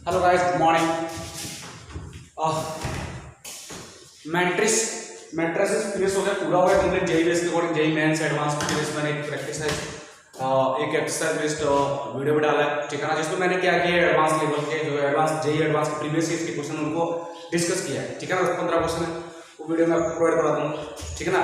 Hello guys, good morning. Matrices finish हो गया, पूरा हो गया कंप्लीट। जेई बेस के according JEE mains advance previous मैंने एक प्रैक्टिस है, एक एक्सरसाइज बेस्ड वीडियो भी डाला है, ठीक है ना, जिसमें मैंने क्या किया है, एडवांस लेवल के जो एडवांस जेई एडवांस के प्रीवियस ईयर के क्वेश्चन उनको डिस्कस किया है, ठीक है ना। 15 क्वेश्चन है, वो वीडियो मैं आपको प्रोवाइड करा दूंगा, ठीक है ना।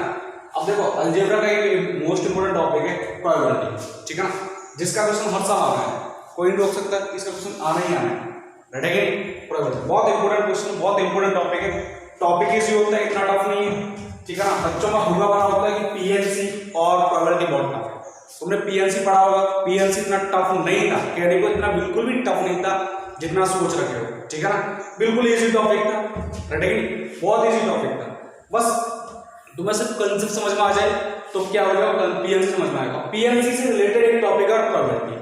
अब देखो, अलजेब्रा का एक मोस्ट इंपोर्टेंट टॉपिक है प्रोबेबिलिटी, ठीक है ना, जिसका क्वेश्चन हर साल आता है, कोई नहीं रोक सकता, इसका क्वेश्चन आना ही आना है। प्रोबेबिलिटी बहुत इंपॉर्टेंट क्वेश्चन, बहुत इंपॉर्टेंट टॉपिक है। टॉपिक इजी होता है, इतना टफ नहीं है, ठीक है ना। बच्चों का हुआ बना होता है कि पीएनसी और प्रोबेबिलिटी बहुत टफ है। तुमने पीएनसी पढ़ा होगा, पीएनसी इतना टफ नहीं था, कहने को इतना बिल्कुल भी टफ नहीं था जितना सोच रखे हो, ठीक है ना। बिल्कुल इजी टॉपिक था, बहुत इजी टॉपिक था। बस तुम्हें सिर्फ कंसेप्ट समझ में आ जाए तो क्या हो जाएगा, पीएनसी समझ में आएगा। पीएनसी से रिलेटेड एक टॉपिक है प्रोबेबिलिटी,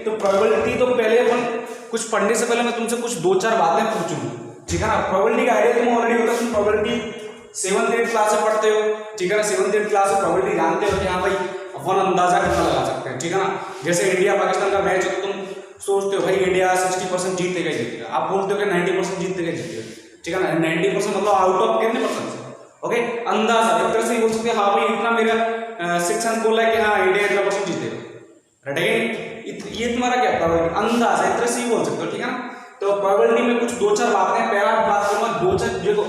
तो प्रोबेबिलिटी तो पहले अपन कुछ पढ़ने से पहले मैं तुमसे कुछ 2-4 बातें पूछूंगा, ठीक है ना। प्रोबेबिलिटी का आइडिया तुम्हें ऑलरेडी होगा, तुम प्रोबेबिलिटी 7th-8th क्लास से पढ़ते हो, ठीक है ना। 7th-8th क्लास में प्रोबेबिलिटी जानते हो कि हाँ भाई अपन अंदाजा कितना लगा सकते हैं, ठीक है ना। जैसे इंडिया पाकिस्तान का मैच है, तुम सोचते हो भाई इंडिया 60% जीतेगा जीतेगा, आप बोलते हो कि 90% जीतेगा जीतेगा, ठीक है ना। 90% मतलब आउट ऑफ कितने परसेंट, ओके, अंदाजा एक तरह से बोल सकते हैं हाँ भाई इतना मेरा सेक्शन बोला है कि हाँ इंडिया इतना परसेंट जीतेगा, ये तुम्हारा क्या प्रोबेबिलिटी अंदाजा एक तरह से ही बोल सकते हो, ठीक है ना। तो प्रोबेबिलिटी में कुछ 2-4 बातें, पहला बात करूंगा 2-4 देखो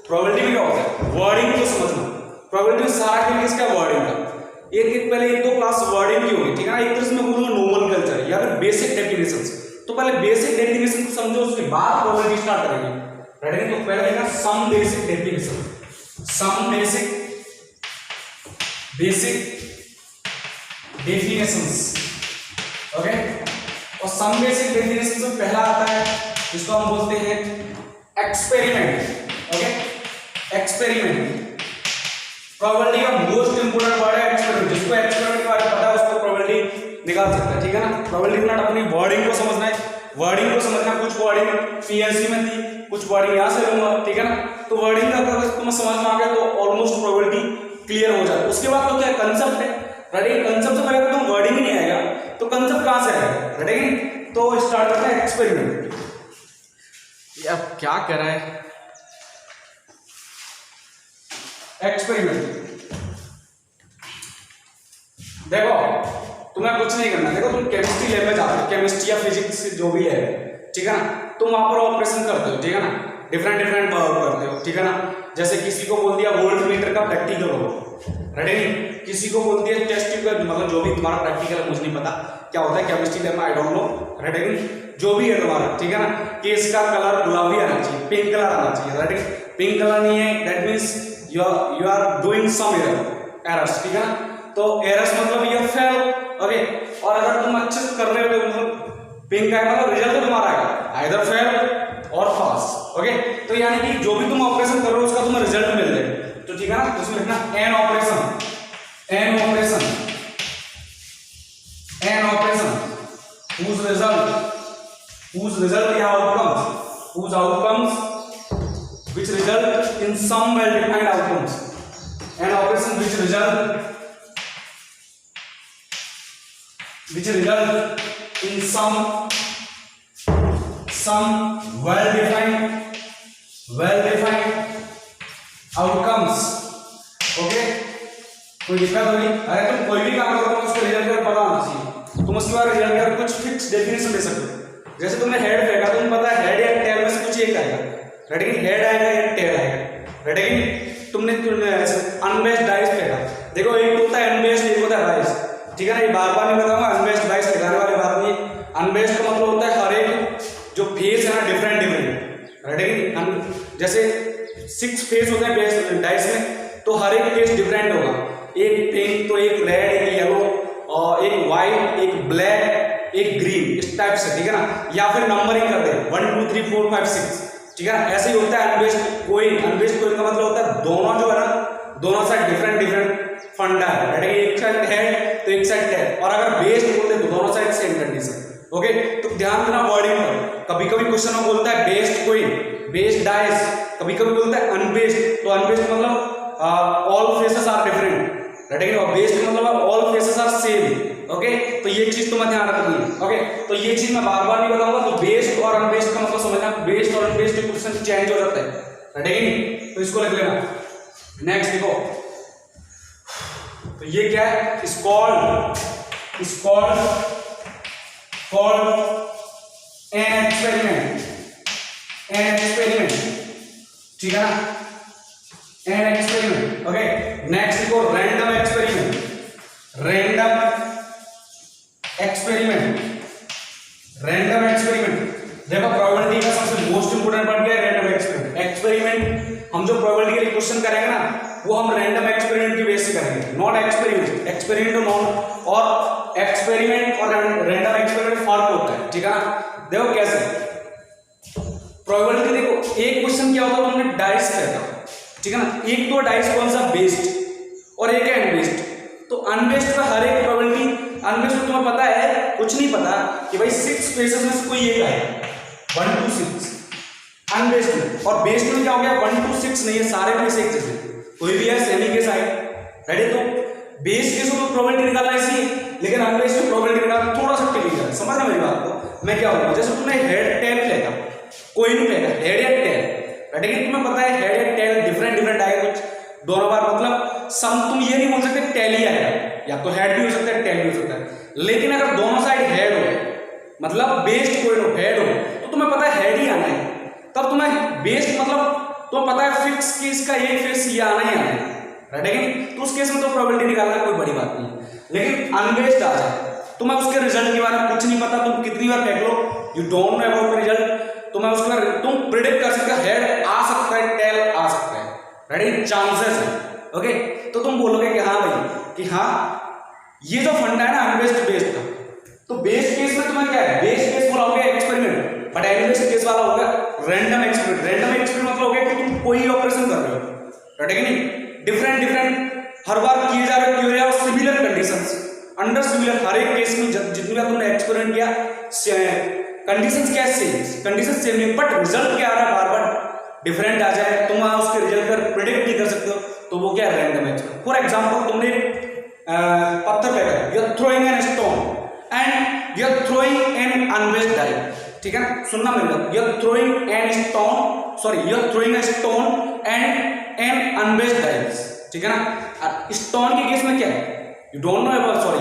प्रोबेबिलिटी में क्या होता है, वर्डिंग को समझना। प्रोबेबिलिटी में सारा खेल किसका वर्डिंग का, एक पहले 1-2 क्लास वर्डिंग की होगी, ठीक है ना। एक तरह से मैं बोलूंगा नोमेनक्लेचर या फिर बेसिक डेफिनेशंस। तो पहले बेसिक डेफिनेशन को समझो, उसके बाद प्रोबेबिलिटी स्टार्ट करेंगे, तो पहले देखना some basic definition, some basic definitions, okay. और सम बेसिक डेफिनेशन में पहला आता है जिसको हम बोलते हैं एक्सपेरिमेंट, ओके। एक्सपेरिमेंट प्रोबेबिलिटी का मोस्ट इंपोर्टेंट वर्ड है एक्सपेरिमेंट। जिसको एक्सपेरिमेंट के बारे में पता है उसको प्रोबेबिलिटी निकाल सकता है, ठीक है ना। प्रोबेबिलिटी ना अपनी वर्डिंग को समझना है, वर्डिंग को समझना। कुछ वर्डिंग पीएनसी में थी, कुछ वर्डिंग यहां से लूंगा, ठीक है ना। तो वर्डिंग का अगर तुम्हें समझ में आ गया तो ऑलमोस्ट प्रोबेबिलिटी क्लियर हो जाए। उसके बाद तो क्या कंसेप्ट है, कंसेप्ट से पहले तो वर्डिंग ही नहीं आएगा तो कंसेप्ट कहां से आएगा, तो स्टार्ट करते हैं एक्सपेरिमेंट। अब क्या कर रहा है एक्सपेरिमेंट, देखो तुम्हें कुछ नहीं करना। देखो तुम केमिस्ट्री लैब में जाते हो, केमिस्ट्री या फिजिक्स जो भी है, ठीक है ना। तुम वहां पर ऑपरेशन करते हो, ठीक है ना, डिफरेंट पावर करते हो, ठीक है ना। जैसे किसी को बोल दिया वोल्ट मीटर का प्रैक्टिकल हो, किसी को बोल दिया टेस्ट ट्यूब का, मतलब जो भी तुम्हारा प्रैक्टिकल है, मुझे नहीं पता क्या होता है केमिस्ट्री लैब में, आई डोंट नो, जो भी है तुम्हारा, ठीक है ना, कि इसका कलर गुलाबी आना चाहिए, पिंक कलर आना चाहिए, पिंक कलर नहीं है, that means you are doing some errors, ठीक है ना। तो एरर्स मतलब यू फेल, ओके। और अगर तुम अच्छे से कर रहे हो मतलब पिंक का मतलब रिजल्ट तुम्हारा आएगा आइदर फेल और पास, ओके। तो यानी कि जो भी तुम ऑपरेशन कर रहे हो उसका तुम्हें रिजल्ट मिल जाए, तो ठीक है ना। तो उसमें लिखना एन ऑपरेशन whose result या outcomes which result in some well defined outcomes, an operation which result in some well defined outcomes, okay। कोई दिक्कत होगी, अरे तुम कोई भी काम करो तो उसका रिजल्ट पता होना चाहिए। तुम उसके बाद रिजल्ट का कुछ फिक्स डेफिनेशन दे सकते हो। जैसे तुमने हेड फेंका, तुम पता है हेड या टेल में से कुछ एक आएगा, हेड आएगा या टेल आएगा, तुमने अनबेस्ड डाइस फेंका, देखो एक होता है अनबेस्ड, एक होता है बाइस, ठीक है ना। ये बार बार नहीं बताऊंगा, अनबेस्ड बाइस लगाने वाली बात नहीं। अनबेस्ड का मतलब होता है हर एक जो फेस है ना डिफरेंट, जैसे 6 फेस होते हैं बेस डाइस में, तो हर एक फेस डिफरेंट होगा, एक पिंक तो एक रेड, एक येलो, और एक व्हाइट, एक ब्लैक, एक ग्रीन, इस टाइप से, ठीक है ना। या फिर नंबरिंग कर दे 1 2 3 4 5 6, ठीक है ना। ऐसे ही होता है अनबेस्ड कोइन का मतलब होता है दोनों जो है ना, दोनों साइड डिफरेंट फंडा है, एक साइड हेड तो एक साइड टेल, और अगर बेस्ड बोलते तो दोनों साइड सेम कंडीशन, ओके। तो ध्यान देना वर्डिंग पर, कभी कभी क्वेश्चन में बोलता है बेस्ड कोइन, बेस्ड डाइस, कभी कभी बोलता है अनबेस्ड, तो अनबेस्ड मतलब ऑल फेसेस आर डिफरेंट, और बेस्ड मतलब all faces are same, okay. Okay, तो ये चीज तुम्हें ध्यान रखनी है। ओके, तो ये चीज मैं बार बार नहीं बताऊंगा। तो बेस्ड और अनबेस्ड का मतलब समझना, बेस्ड और अनबेस्ड के क्वेश्चन चेंज हो जाता है, ठीक है नहीं? तो इसको लिख लेना। नेक्स्ट देखो, तो ये क्या है? इज कॉल्ड एन एक्सपेरिमेंट, ठीक है ना? An experiment. ओके, नेक्स्ट देखो रैंडम एक्सपेरिमेंट। देखो प्रोबेबिलिटी का सबसे मोस्ट इंपोर्टेंट पार्ट क्या है? Random experiment. हम जो प्रोबेबिलिटी के लिए क्वेश्चन करेंगे ना, वो हम रैंडम एक्सपेरिमेंट की बेस से करेंगे, नॉट एक्सपेरिमेंट और एक्सपेरिमेंट और रैंडम एक्सपेरिमेंट फर्क होता है, ठीक है ना? देखो कैसे प्रोबेबिलिटी, देखो एक क्वेश्चन क्या होता है, तुमने डाइस कहता, ठीक है ना? एक तो डाइस कौन सा? बेस्ड, और एक है अनबेस्ड। तो अनबेस्ड का हर एक प्रोबेबिलिटी, अनबेस्ड में तुम्हें पता है, कुछ नहीं पता कि भाई 6 स्पेसेस में से कोई एक आएगा, 1 to 6 अनबेस्ड में। और बेस्ड में क्या हो गया? 1 to 6 नहीं है, सारे में से एक जैसे कोई भी है, सेमी केस आए, रेडी? तो बेस्ड केस में प्रोबेबिलिटी निकालना इसी, लेकिन अनबेस्ड में प्रोबेबिलिटी निकालना थोड़ा सा टिक है। समझना मेरी बात को? मैं क्या होगा, जैसे तुमने हेड टेल फेंका, कोई नहीं फेंका, हेड या टेल, रेडी? तुम्हें पता है हेड या टेल डिफरेंट आएगा कुछ दोनों बार, मतलब सम तुम ये नहीं बोल सकते टेल ही आएगा, या तो हेड भी हो सकता है, टेल भी हो सकता है। लेकिन अगर दोनों साइड हेड हो, मतलब बेस्ड कोई हो, हेड हो, तो तुम्हें पता है हेड ही आना है। तब तुम्हें बेस्ड मतलब तुम्हें पता है फिक्स कि इसका एक फेस ये आना ही आना है, राइट? तो उस केस में तो प्रोबेबिलिटी निकालना कोई बड़ी बात नहीं है। लेकिन अनबेस्ड आ जाए, तुम्हें उसके रिजल्ट के बारे में कुछ नहीं पता, तुम कितनी बार फेंक लो, you don't know about result, तुम्हें उसके बारे तुम प्रिडिक्ट कर सकते हो, हेड आ सकता है, टेल आ सकता है, राइट? चांसेस है। ओके, तो तुम बोलोगे कि हाँ भाई, कि हाँ ये जो फंडा है ना अनबेस्ड बेस्ड का, तो बेस्ड केस में तुम्हें क्या है? बेस्ड केस बोला होगा एक्सपेरिमेंट, बट अनबेस्ड केस वाला होगा रैंडम एक्सपेरिमेंट। रैंडम एक्सपेरिमेंट मतलब हो गया कि तुम कोई ऑपरेशन कर रहे हो, राइट है कि नहीं? डिफरेंट हर बार किए जा रहे क्यूरिया और सिमिलर कंडीशंस अंडर सिमिलर, हर एक केस में जितनी बार तुमने एक्सपेरिमेंट किया कंडीशंस क्या सेम, कंडीशन सेम नहीं, बट रिजल्ट क्या आ रहा है बार बार डिफरेंट आ जाए, तुम उसके रिजल्ट पर प्रिडिक्ट नहीं कर सकते हो, तो वो क्या है? Random experiment. फॉर एग्जांपल तुमने पत्थर फेंका, you are throwing an stone and you are throwing an unbiased die, ठीक है ना? सुनना मेरी बात, you are throwing an stone, sorry you are throwing a stone and an unbiased die, ठीक है ना? स्टोन के केस में क्या है? You don't know about, sorry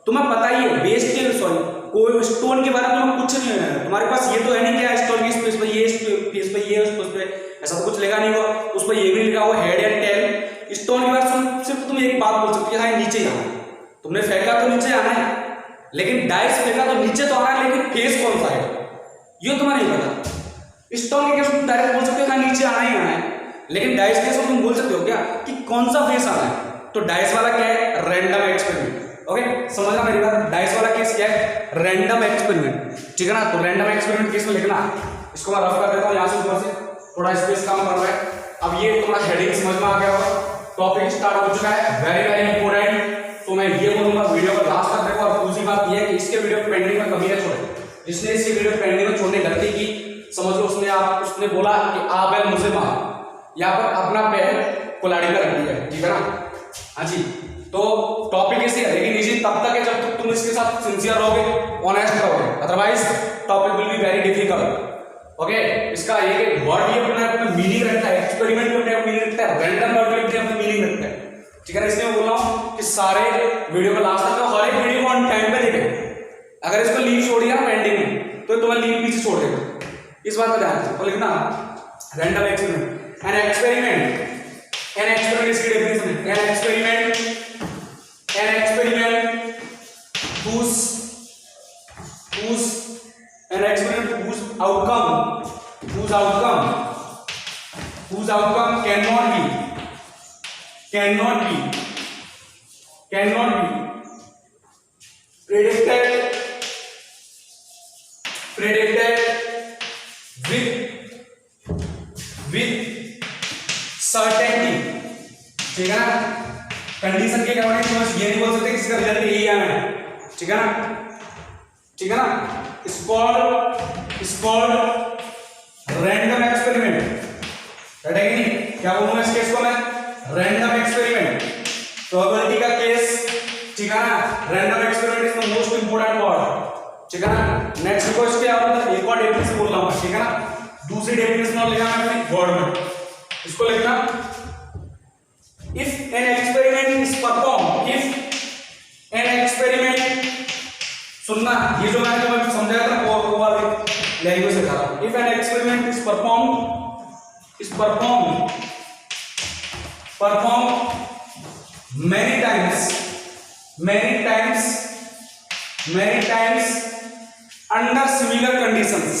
तुम्हें पता ही है बेस्ड के, सॉरी कोई स्टोन के बारे में तुम्हें कुछ नहीं है, तुम्हारे पास ये तो है नहीं क्या स्टोन की स्पेस पे ये स्पेस पे ये उस पे ऐसा तो कुछ लिखा नहीं हुआ, उस पर ये भी लिखा हुआ हेड एंड टेल। स्टोन के बारे में सिर्फ तुम एक बात बोल सकते हो, हाँ नीचे आना है, तुमने फेंका तो नीचे आना है, लेकिन डाइस फेंका तो नीचे तो आना है, लेकिन फेस कौन सा है ये तुम्हें नहीं पता। स्टोन के केस में तुम डायरेक्ट बोल सकते हो हाँ नीचे आना ही आना है, लेकिन डाइस केस में तुम बोल सकते हो क्या कि कौन सा फेस आना है? तो डाइस वाला क्या है? Random experiment. ओके, समझना मेरी बात, डाइस वाला केस क्या है? रैंडम एक्सपेरिमेंट, ठीक है ना? तो रैंडम एक्सपेरिमेंट केस में लिखना, इसको मैं रफ कर देता हूं यहां से ऊपर से, थोड़ा स्पेस कम कर रहा है। अब ये तुम्हारा हेडिंग समझ में आ गया होगा, टॉपिक स्टार्ट हो चुका है, वेरी इंपोर्टेंट। तो मैं ये बोलूंगा वीडियो को लास्ट तक देखो, और दूसरी बात ये है कि इसके वीडियो पेंडिंग में कभी ना छोड़े, जिसने इसकी वीडियो पेंडिंग में छोड़ने गलती की, समझ लो उसने बोला कि आ बैल मुझे मार, यहाँ पर अपना पैर कुल्हाड़ी पर रख दिया, ठीक है ना? हाँ जी, तो टॉपिक ऐसे है, लेकिन इजी तब तक है जब तक तुम इसके साथ सिंसियर रहोगे, ऑनेस्ट रहोगे, otherwise topic will be very difficult. Okay, इसका एक वर्ड भी अपने आप में मीनिंग रखता है, एक्सपेरिमेंट भी अपने आप मीनिंग रखता है, रैंडम वर्ड भी अपने आप में मीनिंग रखता है, ठीक है ना? इसलिए मैं बोल रहा हूँ कि सारे वीडियो को लास्ट तक, हर एक वीडियो को ऑन टाइम पे देखें। अगर इसको लीव छोड़ दिया पेंडिंग में, तो तुम्हें लीव पीछे छोड़ देगा, इस बात का ध्यान रखो। लिखना रैंडम एक्सपेरिमेंट, एन एक्सपेरिमेंट इसकी डेफिनेशन है, an experiment whose outcome cannot be predicted with certainty, ठीक है ना? कंडीशन के अकॉर्डिंग तुम ये नहीं बोल सकते इसका रिजल्ट यही आना है, ठीक है ना? It's called random experiment, right है कि नहीं? क्या बोलूंगा इस केस को मैं? रैंडम एक्सपेरिमेंट, प्रोबेबिलिटी का केस, ठीक है ना? रैंडम एक्सपेरिमेंट इंपॉर्टेंट वर्ड, ठीक है ना। नेक्स्ट देखो इसके आप एक और डेफिनेशन बोल रहा हूं, ठीक है ना। दूसरी डेफिनेशन और लिखा मैंने वर्ड में, इसको लिखना if an experiment is perform, if an experiment, सुनना ये जो मैंने तुम्हें समझाया था वो वाली लैंग्वेज से था। If an experiment is perform many times under similar conditions,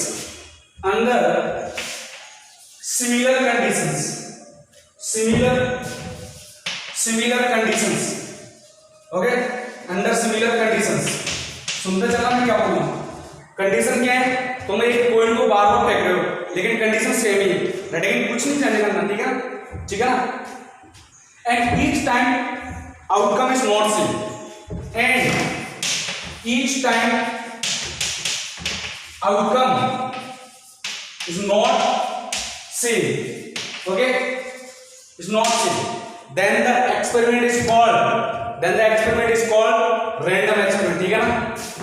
okay, under similar conditions. सुनते चला मैं क्या बोलूं। कंडीशन क्या है, तुम एक कॉइन को बार बार फेंक रहे हो लेकिन कंडीशन सेम ही है, लेकिन कुछ नहीं चेंज करना, ठीक है, ठीक है ना। And each time outcome is not same, and each time outcome is not same, okay, is not same, then the experiment is called random experiment, ठीक है ना।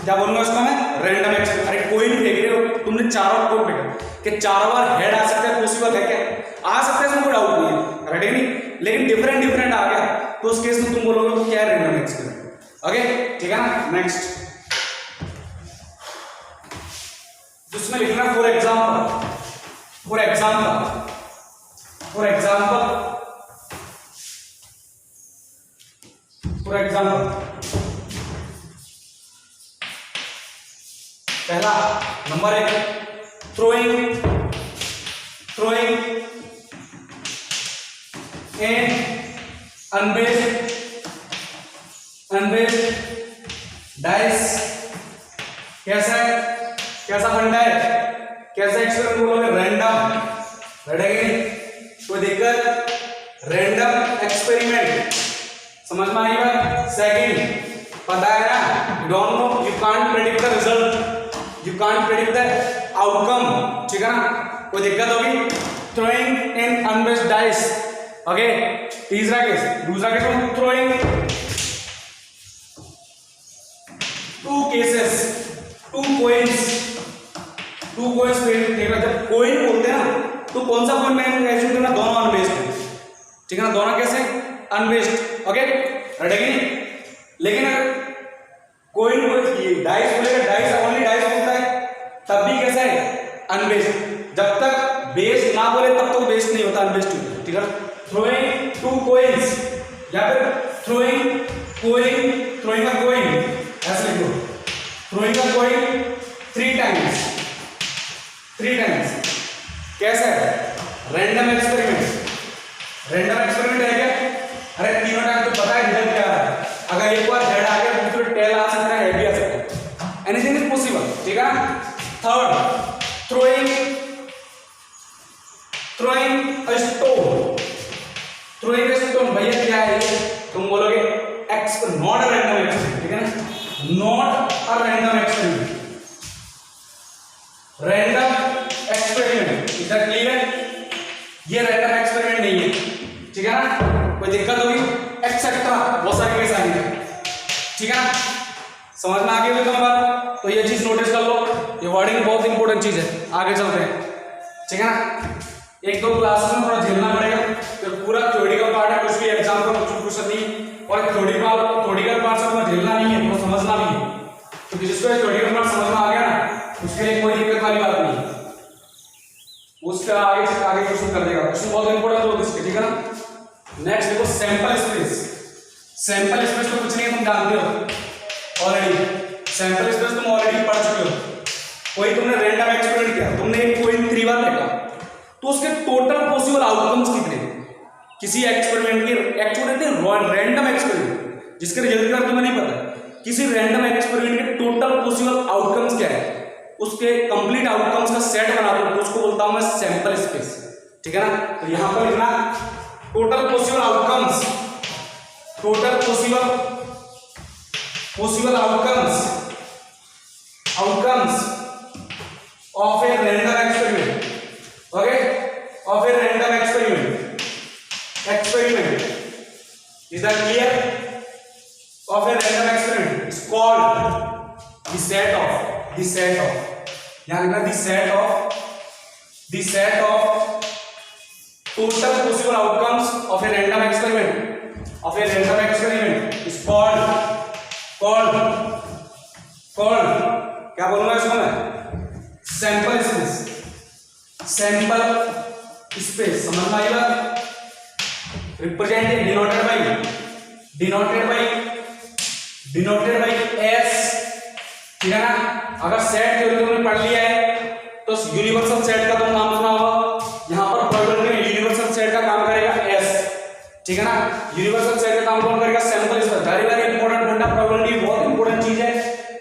क्या बोलूंगा उसको मैं, रैंडम एक्सपेरिमेंट। अरे कोई नहीं फेंक रहे हो तुमने, चारों को फेंका कि चारों बार हेड आ सकता है, पॉसिबल है क्या, आ सकता है, इसमें कोई डाउट नहीं है, राइट नहीं, लेकिन डिफरेंट आ गया तो उस केस में तुम बोलोगे वो क्या है, रैंडम एक्सपेरिमेंट, ओके, ठीक है ना। नेक्स्ट जिसमें लिखना फॉर एग्जांपल पहला number 1 throwing an unbased dice, कैसा फंडा है, कैसा एक्सपेरिमेंट बोलोगे, रैंडम, रहेगी कोई दिक्कत, रैंडम एक्सपेरिमेंट, समझ में आई बात। सेकंड पता है ना, you don't know, you can't predict the result, you can't predict the outcome, ठीक है ना, कोई दिक्कत होगी। Throwing an unbiased dice, okay. तीसरा केस, दूसरा केस थ्रोइंग टू कोइंस देखना। जब कोइन बोलते हैं ना तो कौन सा कोइन मैंने एज्यूम करना, दोनों अनबेस्ड है, ठीक है ना, दोनों कैसे अनबेस्ड, ओके, रहेगी। लेकिन अगर कोइन डाइस बोलेगा, डाइस ओनली डाइस बोलता है, तब भी कैसा है, अनबेस्ड। जब तक बेस्ड ना बोले तब तक बेस्ड नहीं होता, अनबेस्ड होता है, ठीक है। थ्रोइंग टू कोइंस या फिर थ्रोइंग अ कोइन, ऐसे लिखो, थ्रोइंग अ कोइन 3 टाइम्स, कैसा है, रैंडम एक्सपेरिमेंट है क्या। अरे तीनों टाइम तो पता है रिजल्ट क्या है, अगर एक बार हेड आ गया दूसरे टेल आ सकता है, हेड भी आ सकता है, एनीथिंग इज पॉसिबल, ठीक है। थर्ड थ्रोइंग अ स्टोन, भैया क्या है ये, तुम बोलोगे नॉट अ रैंडम एक्सपेरिमेंट, ठीक है ना, not a random experiment, random experiment, इधर क्लियर, ये रैंडम एक्सपेरिमेंट नहीं है, ठीक है ना, कोई दिक्कत होगी, एक्सेट्रा बहुत सारे केस आएंगे, ठीक है ना, समझ में आ गई होगी बात। तो ये चीज नोटिस कर लो, ये वर्डिंग बहुत इंपॉर्टेंट चीज है, आगे चलते हैं, ठीक है ना। एक दो क्लासेस में थोड़ा झेलना पड़ेगा, तो पूरा थ्योरेटिकल पार्ट है, कुछ भी एग्जाम का कुछ क्वेश्चन नहीं, और थ्योरेटिकल पार्ट से थोड़ा झेलना नहीं है, तो समझना भी है, तो जिसको थ्योरेटिकल पार्ट समझ में आ गया ना, उसके लिए कोई दिक्कत वाली बात नहीं है, उसका आगे से आगे क्वेश्चन कर देगा, क्वेश्चन बहुत इंपॉर्टेंट होगा इसके, ठीक है ना। नेक्स्ट देखो सैंपल स्पेस तो कुछ नहीं है, तुम जानते हो ऑलरेडी, सैंपल स्पेस तुम ऑलरेडी पढ़ चुके हो। कोई तुमने रैंडम एक्सपेरिमेंट किया, तुमने एक कोइन 3 बार फेंका, तो उसके टोटल पॉसिबल आउटकम्स कितने, किसी एक्सपेरिमेंट के एक्चुअली रैंडम एक्सपेरिमेंट जिसके रिजल्ट का तुम्हें नहीं पता, किसी रैंडम एक्सपेरिमेंट के टोटल पॉसिबल आउटकम्स क्या है, उसके कंप्लीट आउटकम्स का सेट बना दो, तो उसको बोलता हूं मैं सैंपल स्पेस, ठीक है ना। तो यहां पर लिखना total possible outcomes of a random experiment, okay, of a random experiment is that clear, of a random experiment is called set of यहाँ लिखना the set of total possible outcomes of a random experiment is called क्या बोलूंगा इसको मैं sample space समझ में आएगा represented denoted by S ठीक है ना अगर सेट थ्योरी तुमने पढ़ लिया है तो यूनिवर्सल सेट का तुम नाम सुना होगा यहां पर प्रोबेबिलिटी में यूनिवर्सल सेट का काम करेगा एस ठीक है ना यूनिवर्सल सेट का काम कौन करेगा सैंपल स्पेस वेरी इंपॉर्टेंट फंडा प्रोबेबिलिटी बहुत इंपॉर्टेंट चीज है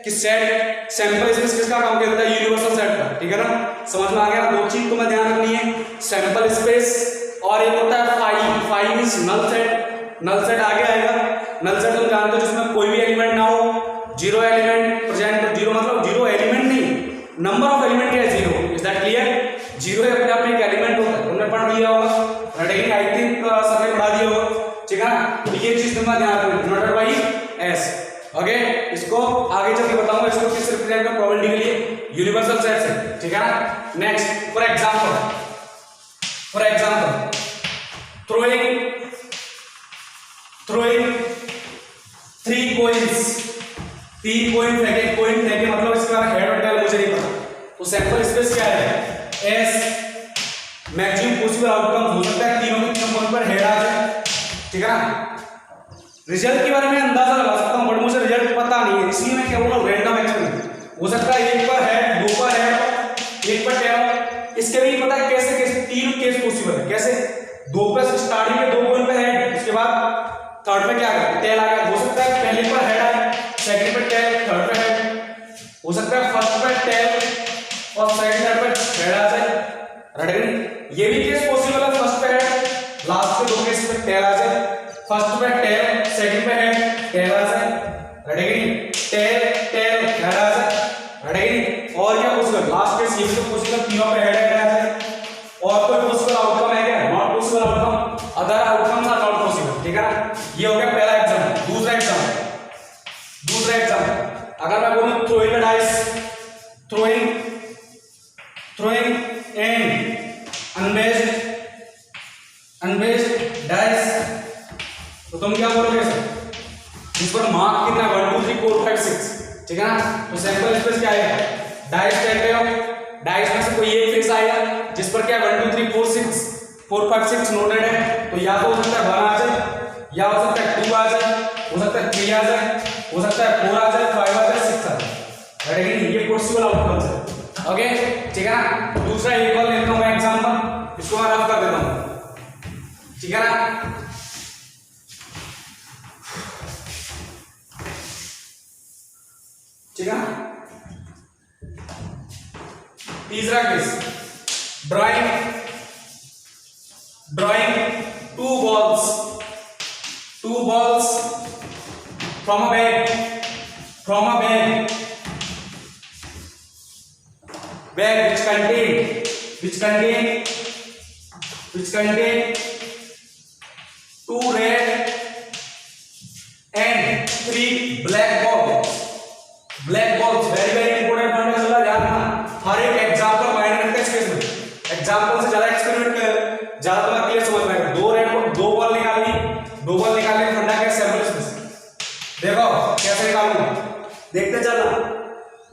कि सेट सैंपल स्पेस किसका काम करता है यूनिवर्सल सेट का ठीक है ना समझ में आ गया दो चीज तुम्हें ध्यान रखनी है सैंपल स्पेस और एक होता है फाई मींस नल सेट आगे आएगा नल सेट तुम जानते हो जिसमें कोई भी एलिमेंट ना हो जीरो एलिमेंट प्रेजेंट जीरो मतलब जीरो एलिमेंट नहीं नंबर ऑफ एलिमेंट क्या है zero is that clear zero अपने आप में एक एलिमेंट होता है तुमने पढ़ लिया होगा लेकिन आई थिंक सबने पढ़ा दिया होगा ठीक है ना ये चीज तुम्हारा ध्यान रखना डिनोटेड बाय एस ओके इसको आगे चल के बताऊंगा इसको किस रिप्रेजेंट कर प्रोबेबिलिटी के लिए यूनिवर्सल सेट से ठीक है ना next for example throwing three coins तीन कोइन फेंके मतलब इसका हेड और टेल मुझे नहीं पता तो सैंपल स्पेस क्या है एस मैक्सिमम पॉसिबल आउटकम हो सकता है तीनों के तीनों पॉइंट पर हेड आ जाए ठीक है ना रिजल्ट के बारे में अंदाजा लगा सकता हूं बट मुझे रिजल्ट पता नहीं है इसलिए मैं क्या बोल रहा हूं रैंडम एक्सपेरिमेंट हो सकता है एक पर हेड दो पर हेड एक पर टेल इसके भी पता है कैसे तीन केस पॉसिबल है कैसे दो पर स्टार्टिंग में दो पॉइंट पे हेड उसके बाद थर्ड पे क्या आएगा टेल आ गया हो सकता है पहले पर हेड आए सेकंड पे टेल थर्ड पे हेड हो सकता है फर्स्ट पे टेल और सेकंड थर्ड पे हेड आ जाए रेडी ये भी केस पॉसिबल है फर्स्ट पे हेड लास्ट के दो केस पे टेल आ जाए फर्स्ट पे टेल सेकंड पे हेड टेल आ जाए रेडी टेल हेड आ जाए रेडी और क्या पॉसिबल लास्ट केस ये भी तो पॉसिबल तीनों पे हेड आ जाए और कोई पॉसिबल आउटकम है क्या not possible outcome other outcomes are not possible ठीक है ना ये हो गया पहला एग्जांपल दूसरा एग्जांपल अगर मैं बोलूं throwing a dice throwing an unbased dice तो तुम क्या बोलोगे सर इस पर मार्क कितना 1 2 3 4 5 6 ठीक है ना तो सैंपल स्पेस क्या है डाइस कहते हो डाइस में से कोई एक फेस आएगा जिस पर क्या 1 2 3 4 6 4 5 6 नोटेड है तो या तो हो सकता है 1 आ जाए या हो सकता है 2 आ जाए हो सकता है 3 आ जाए हो सकता है 4 आ जाए 5 आ जाए 6 आ जाए लेकिन ये पॉसिबल आउटकम्स है ओके ठीक है ना दूसरा एक और लेता हूं मैं एग्जांपल इसको मैं रफ कर देता हूं ठीक है ना ठीक है तीसरा case drawing two balls from a bag which contain two red and three black balls very important point है ध्यान रखना हर एक एग्जांपल माइंड रखते हैं इसके में एग्जांपल से ज्यादा एक्सपेरिमेंट कर ज्यादा तुम्हें क्लियर समझ में आएगा दो बॉल निकालनी फंडा के सैंपल स्पेस देखो कैसे निकालूंगा देखते चलना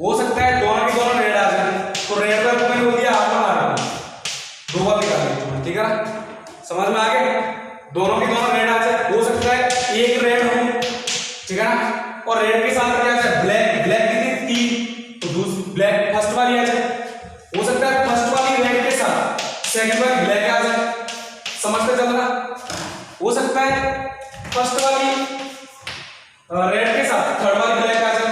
हो सकता है दोनों की दोनों रेड आ जाए तो रेड पर मैंने बोल दिया आपको मारना दो बॉल निकालनी ठीक है ना समझ में आ गया दोनों की दोनों रेड आ जाए हो सकता है एक रेड हो ठीक है ना और रेड के साथ क्या है ब्लैक कितनी तीन तो ब्लैक फर्स्ट वाली आ जाए हो सकता है फर्स्ट वाली रेड के साथ सेकंड वाली ब्लैक आ जाए समझते चल रहा हो सकता है फर्स्ट वाली रेड के साथ थर्ड वाली ब्लैक आ जाए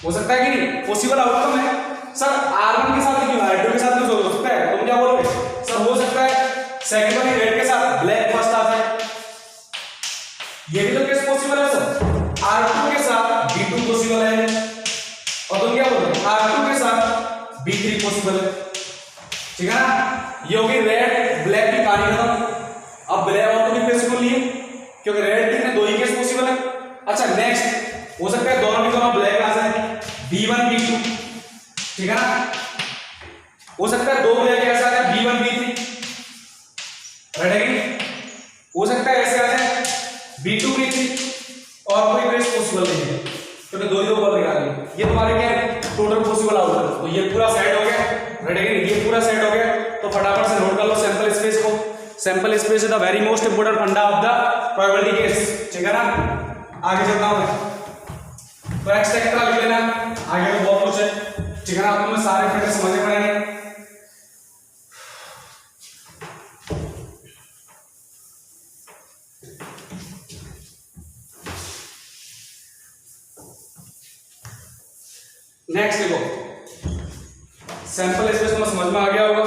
हो सकता है कि नहीं पॉसिबल आउटकम है सर R1 के साथ क्यों R2 के साथ क्यों हो सकता है तुम क्या बोलोगे सर हो सकता है सेकंड वाली रेड के साथ ब्लैक फर्स्ट आ जाए ये भी तो केस पॉसिबल है सर R2 के साथ B2 पॉसिबल है और तुम क्या बोलोगे R2 के साथ B3 पॉसिबल है ठीक है ना ये होगी रेड ब्लैक की कहानी खत्म अब ब्लैक और तो भी पॉसिबल नहीं है क्योंकि रेड कितने दो ही केस पॉसिबल है अच्छा नेक्स्ट हो सकता है दोनों की दोनों ब्लैक आ जाए B1 ठीक है ना। हो सकता है दो ब्लैक ऐसे आ जाए B1 B3, राइट। हो सकता है ऐसे आ जाए B2 B3 और कोई केस पॉसिबल नहीं है, क्योंकि दो ही दो बल निकाल लिए। ये तुम्हारे क्या है टोटल पॉसिबल आउटकम। तो ये पूरा सेट हो गया, राइट। ये पूरा सेट हो गया, तो फटाफट से नोट कर लो सैंपल स्पेस को। Sample space is the very most important फंडा ऑफ द प्रोबेबिलिटी केस, ठीक है ना। आगे चलता हूं मैं, तो एक्सट्रा लिख लेना, आगे तो बहुत कुछ है, ठीक है ना। आपको मैं सारे फंडे समझने पड़ेंगे। नेक्स्ट देखो, सैंपल स्पेस में समझ में आ गया होगा,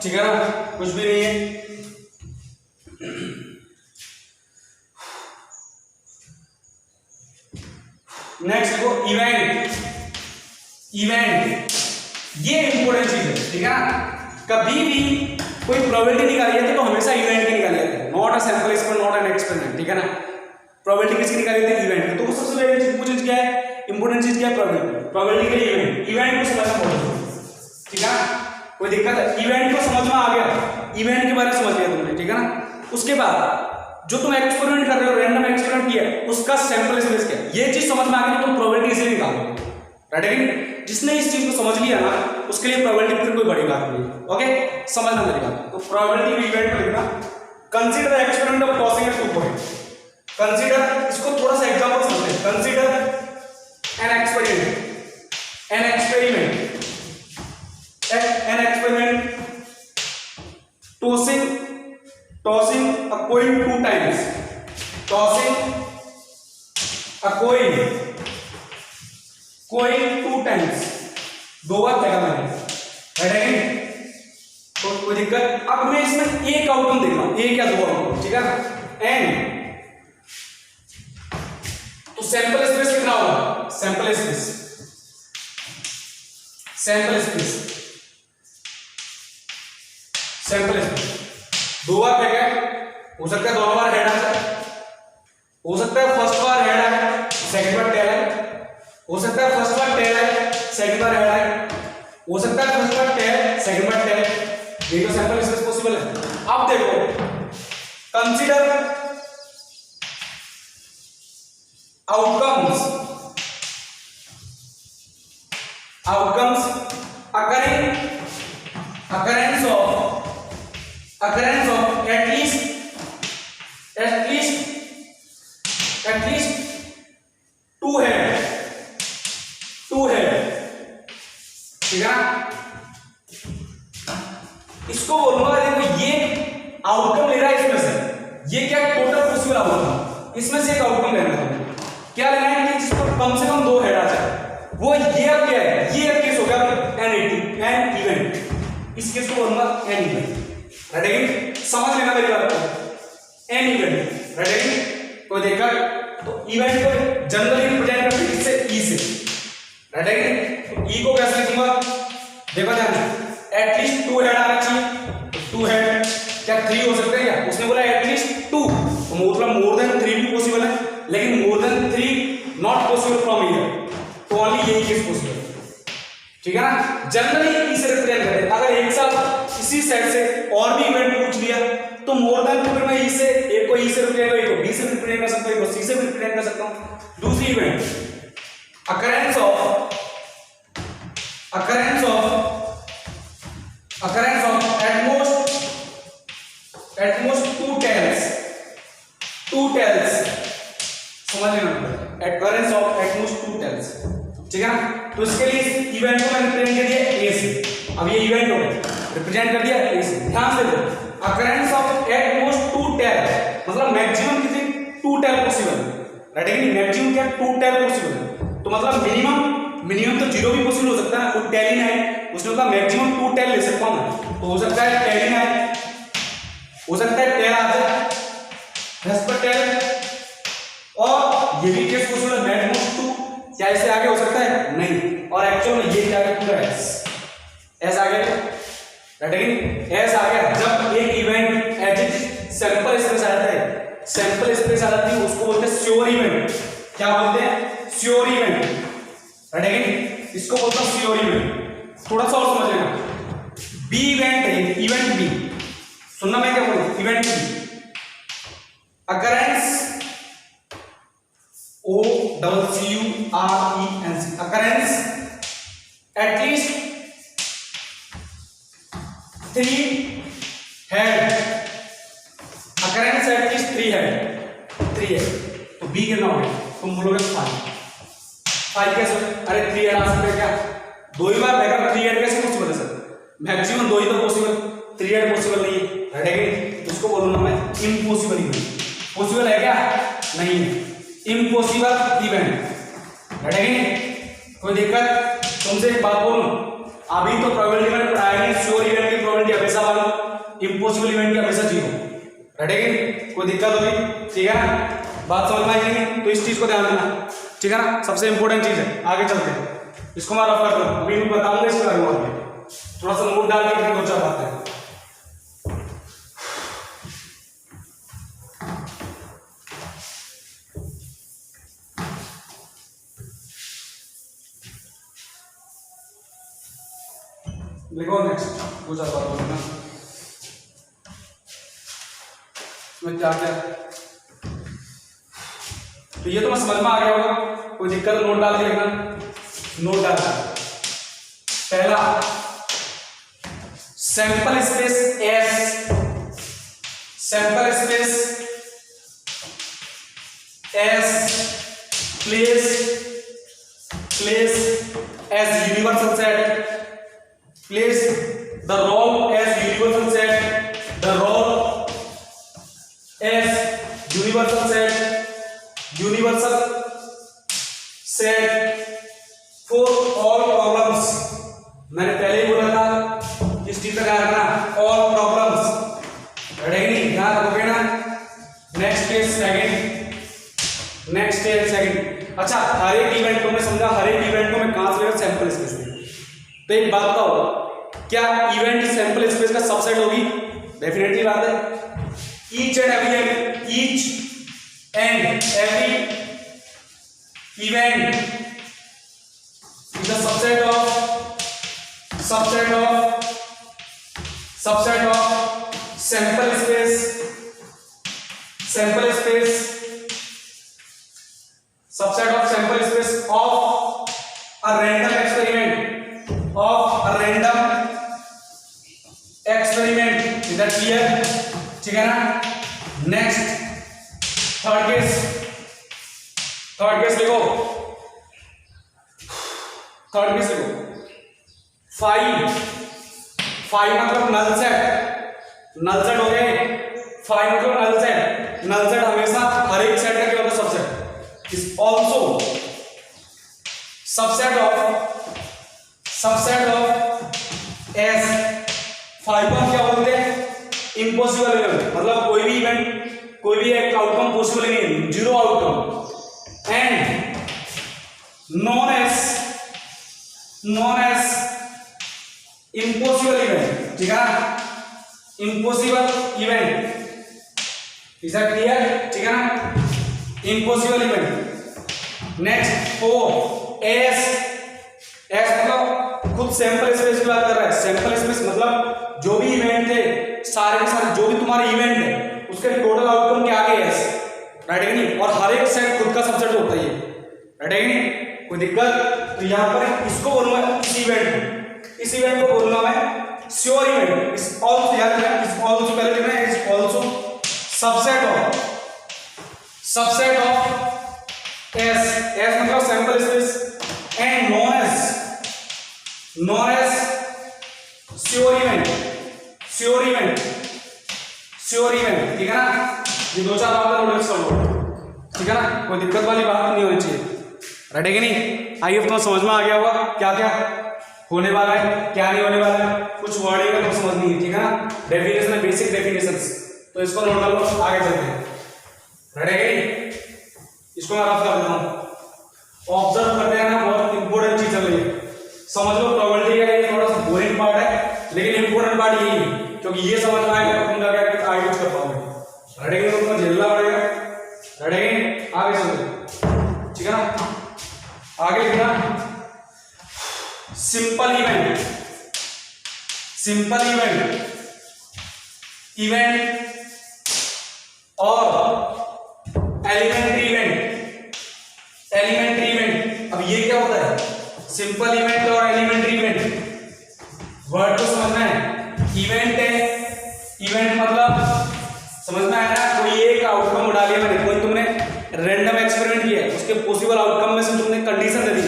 ठीक है ना, कुछ भी नहीं है। नेक्स्ट देखो इवेंट, इवेंट ये इंपॉर्टेंट चीज है, ठीक है ना। कभी भी कोई प्रोबेबिलिटी निकाली जाती है तो हमेशा इवेंट की निकाली जाती है, not a sample space, not an experiment, ठीक है ना। प्रोबेबिलिटी किसकी निकाली जाती है, इवेंट की। तो सबसे पहले चीज क्या है, इंपॉर्टेंट चीज क्या है, प्रोबेबिलिटी। प्रोबेबिलिटी के लिए इवेंट, इवेंट को समझना पड़ेगा, ठीक है। कोई दिक्कत है, इवेंट को समझ में आ गया, इवेंट के बारे में समझ लिया तुमने, ठीक है ना। उसके बाद जो तुम एक्सपेरिमेंट कर रहे हो, रैंडम एक्सपेरिमेंट किया, उसका सैंपल स्पेस क्या है, ये चीज समझ में आ गई तो तुम प्रोबेबिलिटी इजीली निकालोगे, राइट। जिसने इस चीज को समझ लिया ना, उसके लिए प्रोबेबिलिटी फिर कोई बड़ी बात नहीं, ओके। समझना मेरी बात। तो प्रोबेबिलिटी इवेंट लिखना, consider experiment of tossing at 2 point. Consider, इसको थोड़ा सा एग्जांपल समझते हैं। Consider an experiment tossing a coin 2 times, tossing a coin 2 times, दो बार फेंका मैंने, राइट। तो कोई दिक्कत। अब मैं इसमें एक आउटकम देख रहा हूं, एक या दो आउटकम, ठीक है। एन तो सैंपल स्पेस कितना होगा, sample space, sample space, sample space दो बार फेंका, हो सकता है दोनों बार हेड आ जाए, हो सकता है फर्स्ट बार हेड आए सेकंड बार टेल आए, हो सकता है फर्स्ट बार टेल आए सेकंड बार हेड आए, हो सकता है फर्स्ट बार टेल सेकंड बार टेल। ये तो सैंपल स्पेस पॉसिबल है। अब देखो, consider outcomes occurrence of at least two head, ठीक है। इसको बोलूंगा, देखो ये आउटकम ले रहा है इसमें से, ये क्या टोटल पॉसिबल आउटकम, इसमें से एक आउटकम लेना है, क्या लेना है कि जिसको कम से कम दो हेड आ जाए, वो ये अब क्या है, ये केस हो गया एन इवेंट, इस केस को बोलूंगा एन इवेंट, राइट। समझ लेना मेरी बात को, एन इवेंट, राइट। कोई देखा तो इवेंट को जनरली रिप्रेजेंट करते हैं इससे ई से, राइट। तो ई को कैसे लिखूंगा, देखो ध्यान, एटलीस्ट 2 हेड आना चाहिए, 2 हेड, क्या 3 हो सकते हैं क्या, उसने बोला एटलीस्ट 2, तो मतलब मोर देन 3 भी पॉसिबल है, लेकिन more than 3 not possible from here, तो ओनली यही केस पॉसिबल, ठीक है ना। जनरली इसे रिप्रेजेंट करते हैं। अगर एक साथ इसी सेट से और भी इवेंट पूछ लिया तो मोर देन 2 मैं इसे एक को ई से रिप्रेजेंट, एक को बी से रिप्रेजेंट कर सकता हूं, एक को सी से रिप्रेजेंट कर सकता हूं। दूसरी event, occurrence of at most 2 tails, समझ लेना, occurrence of at most 2 tails, ठीक है ना। तो इसके लिए इवेंट को मैंने रिप्रेजेंट कर दिया ए से, अब ये इवेंट हो गया, रिप्रेजेंट कर दिया ए से। ध्यान से देखो, occurrence of at most 2 tail मतलब मैक्सिमम कितने 2 tail पॉसिबल, राइट है कि नहीं, मैक्सिमम क्या 2 tail पॉसिबल है, तो मतलब मिनिमम तो 0 भी पॉसिबल हो सकता है, वो टेल ही ना है, उसने कहा मैक्सिमम 2 टेल ले सकता हूं मैं, तो हो सकता है टेल ही ना है, हो सकता है टेल आ जाए, टेल, और ये भी केस पॉसिबल है, मैक्सिमम 2, क्या इससे आगे हो सकता है, नहीं। और एक्चुअल में ये क्या है, पूरा एस आ गया, राइट है कि एस आ गया जब एक event as it sample space आ जाता है, सैंपल स्पेस आ जाती है, उसको बोलते हैं श्योर इवेंट। क्या बोलते हैं, श्योर इवेंट, राइट है कि इसको बोलते हैं श्योर इवेंट। थोड़ा सा और समझ लेना, बी इवेंट है, इवेंट बी, सुनना मैं क्या बोलूं, event B occurrence OCCURENC occurrence at least 3 head, occurrence at least 3 head, 3 है तो बी कितना हो गया, तुम बोलोगे 5 कैसे, अरे 3 हेड आ सकते हैं क्या, 2 ही बार देखा 3 हेड कैसे पॉसिबल है सर, मैक्सिमम 2 ही तो पॉसिबल, 3 हेड पॉसिबल नहीं है, है कि इसको बोलूंगा मैं इम्पॉसिबल इवेंट, पॉसिबल है क्या, नहीं है, इम्पॉसिबल इवेंट, रहेगी कोई दिक्कत, तुमसे एक बात बोलूं, अभी तो प्रोबेबिलिटी मैंने पढ़ाया नहीं, श्योर इवेंट की प्रोबेबिलिटी हमेशा 1, इम्पॉसिबल इवेंट की हमेशा 0, रहेगी कोई दिक्कत होगी, ठीक है ना, बात समझ में आई नहीं, तो इस चीज को ध्यान देना, ठीक है ना, सबसे इंपॉर्टेंट चीज है, आगे चलते हैं, इसको मैं रफ करता हूं, अभी मैं बताऊंगा इसके बारे में, थोड़ा सा नोट डाल के 2-4 बातें, लिखो नेक्स्ट 2-4 बात बोलना इसमें क्या क्या, तो ये तो मैं समझ में आ गया होगा, कोई दिक्कत नोट डाल के लिखना, नोट डाल, पहला sample space S, sample space S place as universal set, place the role as universal set, the role as universal set for all problems, मैंने पहले ही बोला था किस चीज का ध्यान रखना, all problems, रहेगी ध्यान रखोगे ना, नेक्स्ट स्टेज सेकंड, अच्छा हर एक इवेंट को मैं समझा, हर एक इवेंट को मैं कहां से लेकर सैंपल स्पेस से, तो एक बात बताओ, क्या इवेंट सैंपल स्पेस का सबसेट होगी, डेफिनेटली बात है, each and every event is the subset of sample space of a random experiment, is that clear, ठीक है ना, नेक्स्ट थर्ड केस लिखो, फाइव मतलब नल सेट हो गए, 5 मतलब नल सेट हमेशा हर एक सेट का क्या होता है, subset is also subset of S, 5 को क्या बोलते हैं, इम्पॉसिबल इवेंट, मतलब कोई भी एक आउटकम पॉसिबल नहीं है, 0 outcome, and none as impossible event, ठीक है, impossible event, is that clear, ठीक है ना, इम्पॉसिबल इवेंट, नेक्स्ट 4 एस मतलब खुद सैंपल स्पेस की बात कर रहा है, सैंपल स्पेस मतलब जो भी इवेंट थे सारे के सारे, जो भी तुम्हारे इवेंट है उसके टोटल आउटकम के आगे एस, राइट है नहीं, और हर एक सेट खुद का सबसेट होता है, राइट है नहीं, कोई दिक्कत, तो यहां पर इसको बोलूंगा, इस इवेंट को बोलूंगा मैं श्योर इवेंट, इस आल्सो याद रखना, इस आल्सो पहले लिखना है, is also subset of S मतलब sample space and known as sure event, ठीक है ना, ये 2-4 बातें नोटिस कर लो, ठीक है ना, कोई दिक्कत वाली बात नहीं होनी चाहिए, राइट है कि नहीं, आइए अब तो समझ में आ गया होगा क्या क्या होने वाला है, क्या नहीं होने वाला है, कुछ वर्डिंग है तो समझनी है, ठीक है ना, डेफिनेशन, बेसिक डेफिनेशंस, तो इसको नोट कर लो, आगे चलते हैं, राइट है कि नहीं, इसको मैं रफ कर देता हूं, ऑब्जर्व करते हैं ना, बहुत इंपॉर्टेंट चीज चल रही है, समझ लो, प्रोबेबिलिटी का ये थोड़ा सा बोरिंग पार्ट है, लेकिन इंपॉर्टेंट पार्ट यही है, क्योंकि ये समझ में आएगा तो तुम क्या आगे कुछ कर पाओगे, राइट है कि तुमको झेलना पड़ेगा, राइट है कि आगे चलते, ठीक है ना, आगे लिखना simple event, simple event, event और एलिमेंट्री इवेंट, एलिमेंट्री इवेंट। अब ये क्या होता है? सिंपल इवेंट और एलिमेंट्री इवेंट, वर्ड को समझना है। इवेंट है, इवेंट मतलब समझ में आया ना, कोई एक आउटकम उड़ा लिया मैंने, कोई तुमने रैंडम एक्सपेरिमेंट किया, उसके पॉसिबल आउटकम में से तुमने कंडीशन दे दी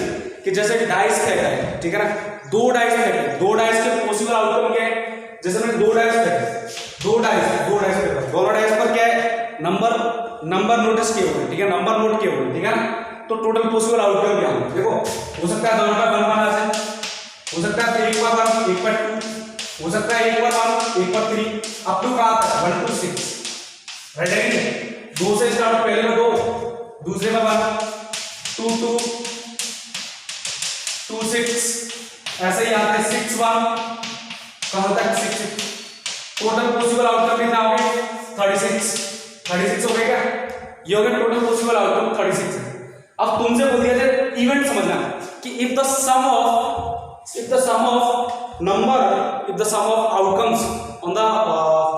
कि जैसे डाइस फेंका है, ठीक है ना, दो डाइस फेंके, दो डाइस के पॉसिबल आउटकम क्या है? जैसे मैंने दो डाइस फेंके, दो डाइस फेंका, दोनों डाइस पर क्या है? नंबर नोटिस किए हुए, ठीक है, नंबर नोट किए हुए, ठीक है ना। तो टोटल पॉसिबल आउटकम क्या होगा? देखो, हो सकता है दोनों का 1 1 आ जाए, हो सकता है 1 पर 1 1 पर 2, हो सकता है 1 पर 1 1 पर 3, अप टू कहां तक? 1 to 6, राइट है? दो से स्टार्ट, पहले में 2, दूसरे में 1, 2 2 2 6, ऐसे ही आते 6 1, कहां तक? 6 6। टोटल पॉसिबल आउटकम कितना हो गया? 36 हो गया क्या? ये हो गया टोटल पॉसिबल आउटकम 36 है। अब तुमसे बोल दिया जाए इवेंट समझना कि if the sum of outcomes on the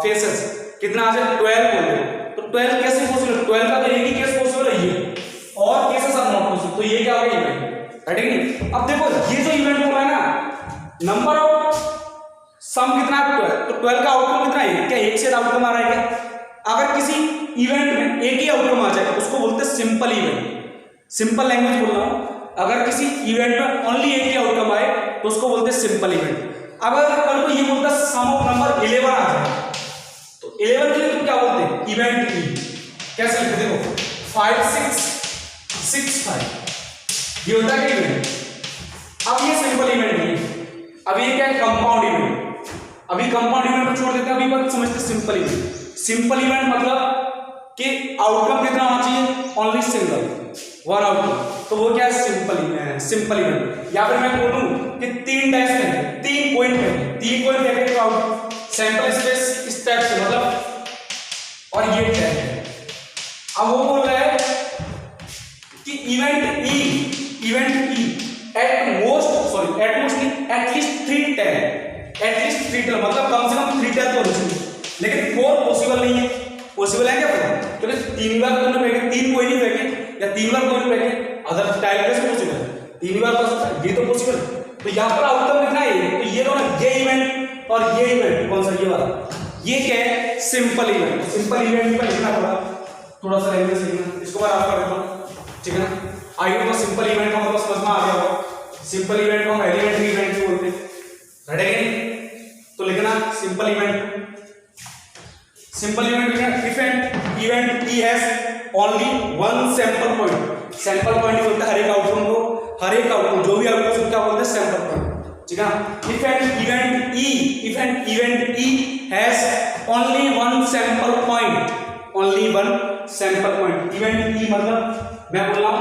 faces कितना आ जाए? 12 बोल रहे, तो 12 कैसे पॉसिबल? 12 का तो एक ही केस पॉसिबल है, ये और केसेस आर नॉट पॉसिबल, तो ये क्या हो गया? इवेंट, राइट है नहीं? अब देखो ये जो इवेंट बोला है ना, नंबर ऑफ सम कितना है? 12, तो 12 का आउटकम कितना है? क्या एक से आउटकम आ रहा है क्या? अगर किसी इवेंट में एक ही आउटकम आ जाए उसको बोलते हैं सिंपल इवेंट। सिंपल लैंग्वेज बोल रहा हूं, अगर किसी इवेंट में ओनली एक ही आउटकम आए तो उसको बोलते हैं सिंपल इवेंट। अब अगर कल को ये बोलता है सम ऑफ नंबर 11 आ जाए, तो 11 के लिए तुम क्या बोलते हैं? Event E. कैसे लिखते? देखो 5 6 6 5, ये होता है क्या इवेंट? अब ये सिंपल इवेंट नहीं है, अब ये क्या है? Compound event. अभी कंपाउंड इवेंट को छोड़ देते हैं, अभी बात समझते सिंपल इवेंट। सिंपल इवेंट मतलब कि आउटकम कितना होना चाहिए? ओनली सिंगल, वन आउटकम, तो वो क्या है? Simple event. या फिर मैं बोलूं कि 3 डाइस में 3 कॉइन फेंके तो आउट सैंपल स्पेस इस टाइप से, मतलब और ये टैग है। अब वो बोल रहा है कि इवेंट ई एटलीस्ट 3 टैग, मतलब कम से कम 3 टैग तो होनी चाहिए, लेकिन 4 पॉसिबल नहीं है। पॉसिबल है क्या? तो 3 बार तुमने फेंके, 3 कोई नहीं फेंके या 3 बार कोई नहीं फेंके, अदर टाइप कैसे पॉसिबल है? 3 बार तो ये तो पॉसिबल। तो यहाँ पर आउटकम कितना है? तो ये दोनों, ये इवेंट और ये इवेंट, कौन सा? ये वाला, ये क्या है? Simple event. सिंपल इवेंट में लिखना थोड़ा सा लैंग्वेज लिखना, इसको मैं आपको कर देता हूं, ठीक है ना। आई होप सिंपल इवेंट का मतलब समझ में आ गया होगा। सिंपल इवेंट को हम एलिमेंट्री इवेंट भी बोलते हैं, राइट है नहीं? तो लिखना simple event. Simple event if an event E has only one sample point. Sample point बोलते हैं हर एक आउटकम को, हर एक आउटकम जो भी आउटकम क्या बोलते हैं? सैंपल पॉइंट, ठीक है। If an event E has only one sample point, only one sample point. Event E मतलब मैं बोल रहा हूं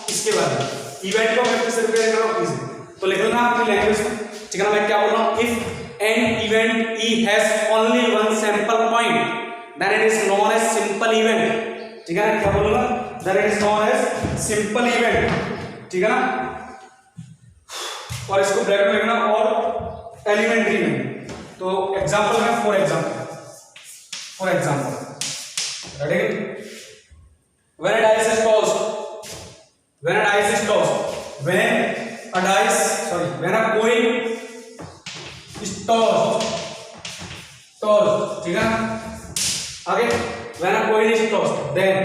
इसके बारे में, इवेंट को मैं कैसे रिप्रेजेंट कर रहा हूं, तो लिख लेना अपनी लैंग्वेज में, ठीक है ना। मैं क्या बोल रहा हूं? If an event E has only one sample point then it is known as simple event, ठीक है ना। क्या बोलूंगा? then it is known as simple event, ठीक है ना। और इसको ब्रैकेट में लिखना और एलिमेंट्री इवेंट। तो एग्जांपल है, for example ready? when a dice is tossed, when a coin is tossed, ठीक है ना। आगे when a coin is tossed, then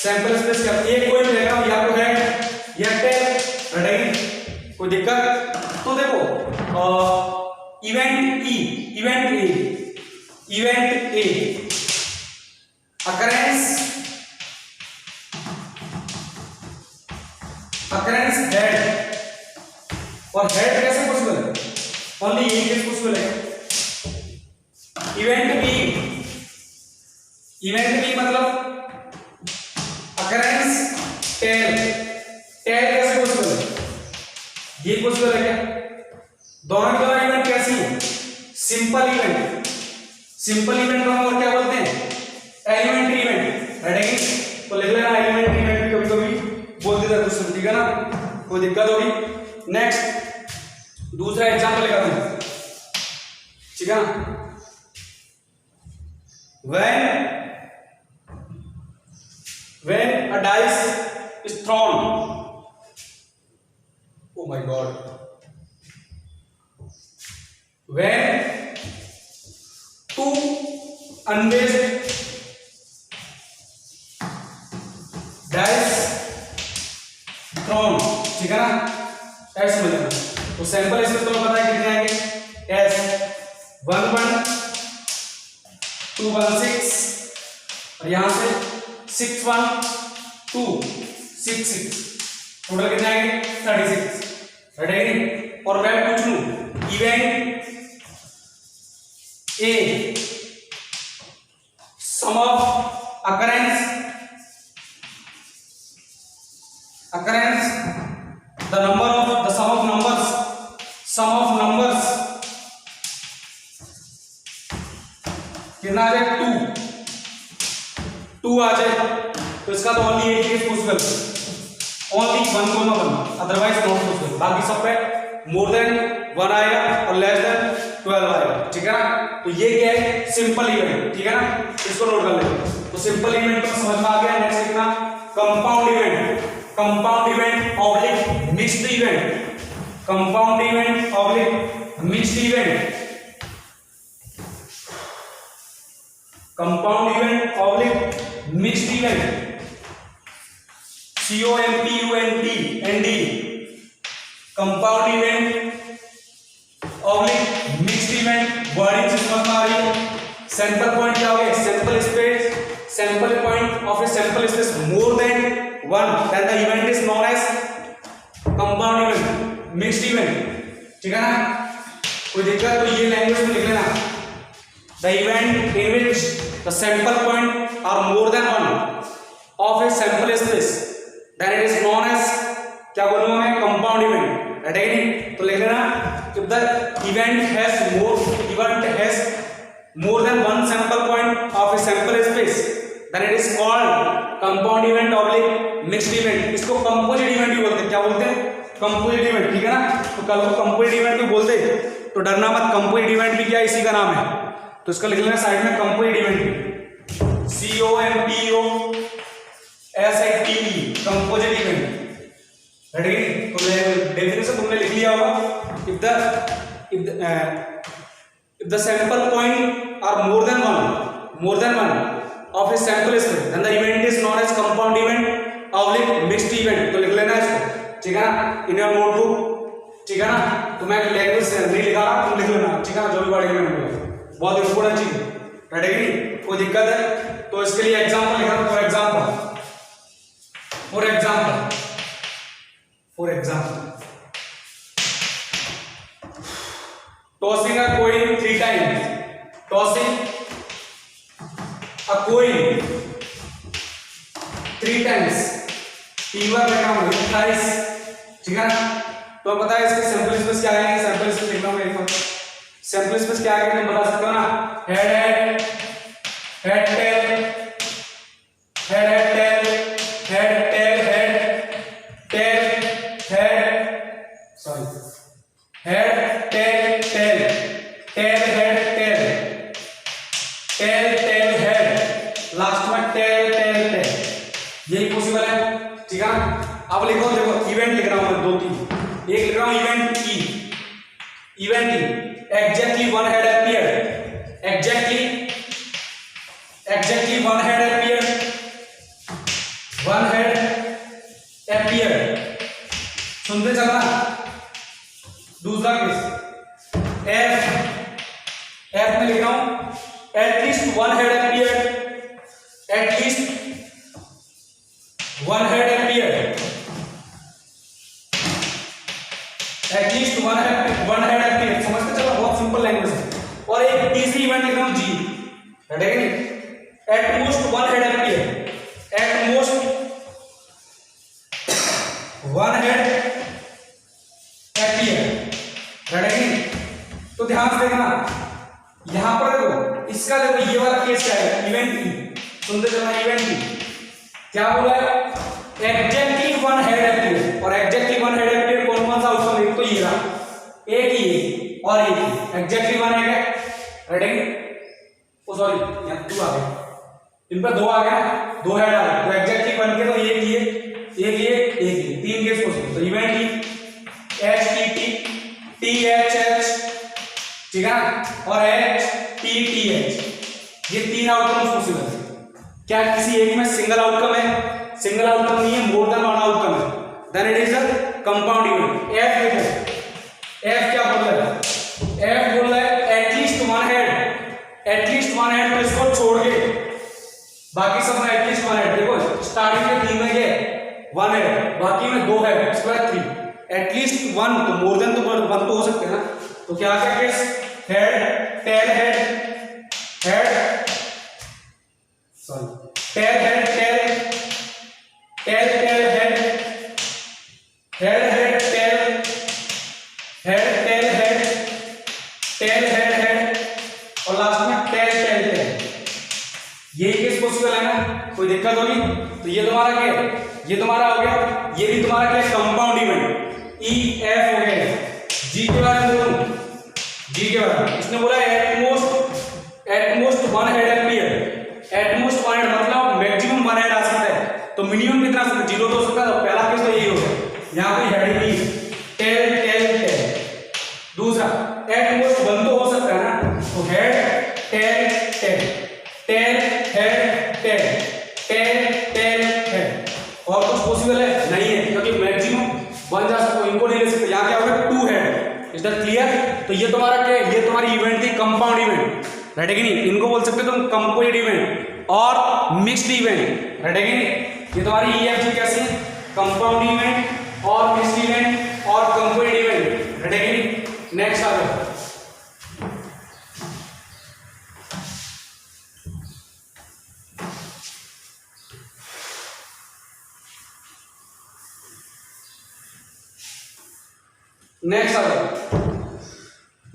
sample space क्या? एक कोइन मिलेगा या तो है या टेल, राइट? कोई दिक्कत? तो देखो इवेंट ए अकरेंस हेड, और हेड कैसे पॉसिबल है? ओनली एक केस पॉसिबल है। इवेंट बी मतलब अकरेंस टेल, टेल कैसे पॉसिबल है? ये पॉसिबल है क्या? दोनों की दोनों इवेंट कैसी है? Simple event. सिंपल इवेंट को हम और क्या बोलते हैं? एलिमेंट्री इवेंट, राइट है? तो लिख लेना एलिमेंट्री इवेंट कभी कभी बोल देता है, ठीक है ना। कोई दिक्कत होगी? नेक्स्ट दूसरा एग्जांपल लेकर आते हैं, ठीक है ना। when a dice is thrown, oh my god, when two unbased dice thrown, ठीक है ना, ऐसे मिलेगा। तो सैंपल इसमें तो पता है कितने आएंगे, एस 1 1 2 1 6 और यहां से 6 1 2 6 6, टोटल कितने आएंगे 36, राइट। और मैं पूछ लूं event A sum of occurrence the sum of numbers कितना आ जाए 2 आ जाए, तो इसका तो ओनली एक case possible, only 1,1, otherwise not possible. बाकी सब पे मोर देन 1 आएगा और लेस देन 12 आएगा, ठीक है ना। तो ये क्या है, सिंपल इवेंट, ठीक है ना, इसको नोट कर लेते। तो सिंपल इवेंट तो समझ में आ गया। नेक्स्ट कितना, compound event oblique mixed event, compound event oblique mixed event, compound event oblique mixed event, COMPUND, compound event oblique mixed event. Wording से समझ में आ रही है। सैंपल पॉइंट क्या हो गया, sample point of a sample space more than 1, then the event is known as compound event, mixed event, ठीक है ना। कोई दिक्कत तो ये लैंग्वेज में लिख लेना, the event in which the sample point are more than 1 of a sample space, then it is known as, क्या बोलूं मैं, compound event, right है। तो लिख लेना, if the event has more than 1 sample point of a sample space, then it is called compound event oblique mixed event। इसको composite event भी बोलते हैं, क्या बोलते हैं, कंपोजिट इवेंट, ठीक है ना। तो कल को कंपोजिट इवेंट भी बोलते, तो डरना मत, कंपोजिट इवेंट भी क्या इसी का नाम है। तो इसका लिख लेना साइड में, composite event, COMPOSITE, composite event, ready. तो डेफिनेशन तुमने लिख लिया होगा, if the sample point are more than one of a sample space, then the event is known as compound event oblique mixed event। तो लिख लेना इसको, ठीक है ना, इन योर नोटबुक, ठीक है ना। तो मैं लैंग्वेज नहीं लिखा रहा, तुम लिख लेना, ठीक है ना, जो भी पढ़ेंगे मैंने बोला, बहुत इंपॉर्टेंट चीज है, राइट। कोई दिक्कत है तो इसके लिए एग्जांपल लिखा, for example tossing a coin 3 times, tossing a coin 3 times, 3 बार बैठा हूँ, थ्राइस, ठीक है ना। तो पता है इसके सैंपल स्पेस क्या है, सैंपल स्पेस लिखना मेरे पास, सैंपल स्पेस क्या है तुम बता सकते हो ना, हेड टेल, लास्ट में टेल, यही पॉसिबल है, ठीक है। अब लिखो, देखो इवेंट लिख रहा हूं मैं 2 3, एक लिख रहा हूं event E, exactly one head appeared, exactly one head appeared, सुनते चलना। दूसरा केस एफ में लिख रहा हूं, एटलीस्ट वन हेड अपीयर्ड, समझते चलो, बहुत सिंपल लैंग्वेज है। और एक तीसरी इवेंट लिख रहा हूं जी, at most one head appear, तो ध्यान से देखना, यहां पर देखो, इसका देखो ये वाला केस क्या है, इवेंट की, सुनते चलना, इवेंट की क्या बोला है, एग्जैक्टली वन हेड अपीयर, और एग्जैक्टली वन हेड अपीयर कौन सा आउटकम है, तो ये रहा, एक ही और एक ही, एग्जैक्टली वन है, रेडी, ओ सॉरी यहाँ 2 आ गए, इन पर 2 आ गया, 2 हेड आ गए, तो एग्जैक्टली बन के तो एक ये 3 केस पॉसिबल। तो इवेंटली H T T T H H, ठीक है ना, और एच टी टी एच, ये 3 आउटकम पॉसिबल है। क्या किसी एक में सिंगल आउटकम है? सिंगल आउटकम नहीं है, मोर देन 1 आउटकम है, then it is a compound event. F देखो, एफ क्या बोल रहा है? एफ बोल रहा है एटलीस्ट 1 हेड, एटलीस्ट 1 हेड, तो इसको छोड़ के बाकी सब में एटलीस्ट 1 हेड। देखो स्टार्टिंग के 3 में ये 1 हेड, बाकी में 2 हेड, इसके बाद 3, एटलीस्ट 1, तो मोर देन तो 1 तो हो सकते हैं ना। तो क्या क्या case? Head, tail head, head sorry tail head, tail tail tail head, head head tail, head tail head, tail head head, और लास्ट में टेल टेल टेल। ये केस पॉसिबल है ना, कोई दिक्कत होगी? तो ये तुम्हारा क्या है? ये तुम्हारा हो गया, ये भी तुम्हारा क्या है? Compound event. ई एफ हो गया। जी के बारे में बोलूं, जी के बारे में इसने बोला at most 1 head appear, at most 1 head मतलब मैक्सिमम 1 हेड आ सकता है, तो मिनिमम कितना सकता है? 0 तो हो सकता है। तो पहला केस तो यही होगा, यहाँ पे हेड ही नहीं, टेल टेल टेल। दूसरा एटमोस्ट 1 तो हो सकता है ना, तो head tail tail, tail head tail, tail tail head. और कुछ पॉसिबल है? नहीं है, क्योंकि मैक्सिमम 1 जा सकता है, इनको नहीं ले सकते। यहाँ क्या होगा? 2 हेड। Is that clear? तो ये तुम्हारा क्या है? ये तुम्हारी इवेंट थी कंपाउंड इवेंट, राइट है कि नहीं? इनको बोल सकते हो तुम कंपोजिट इवेंट और मिक्स्ड इवेंट, राइट है कि नहीं? ये तुम्हारी ईएफजी कैसी है? कंपाउंड इवेंट और मिक्स्ड इवेंट और कंपोजिट इवेंट, राइट है कि नहीं? नेक्स्ट आ जाओ, नेक्स्ट आ जाओ।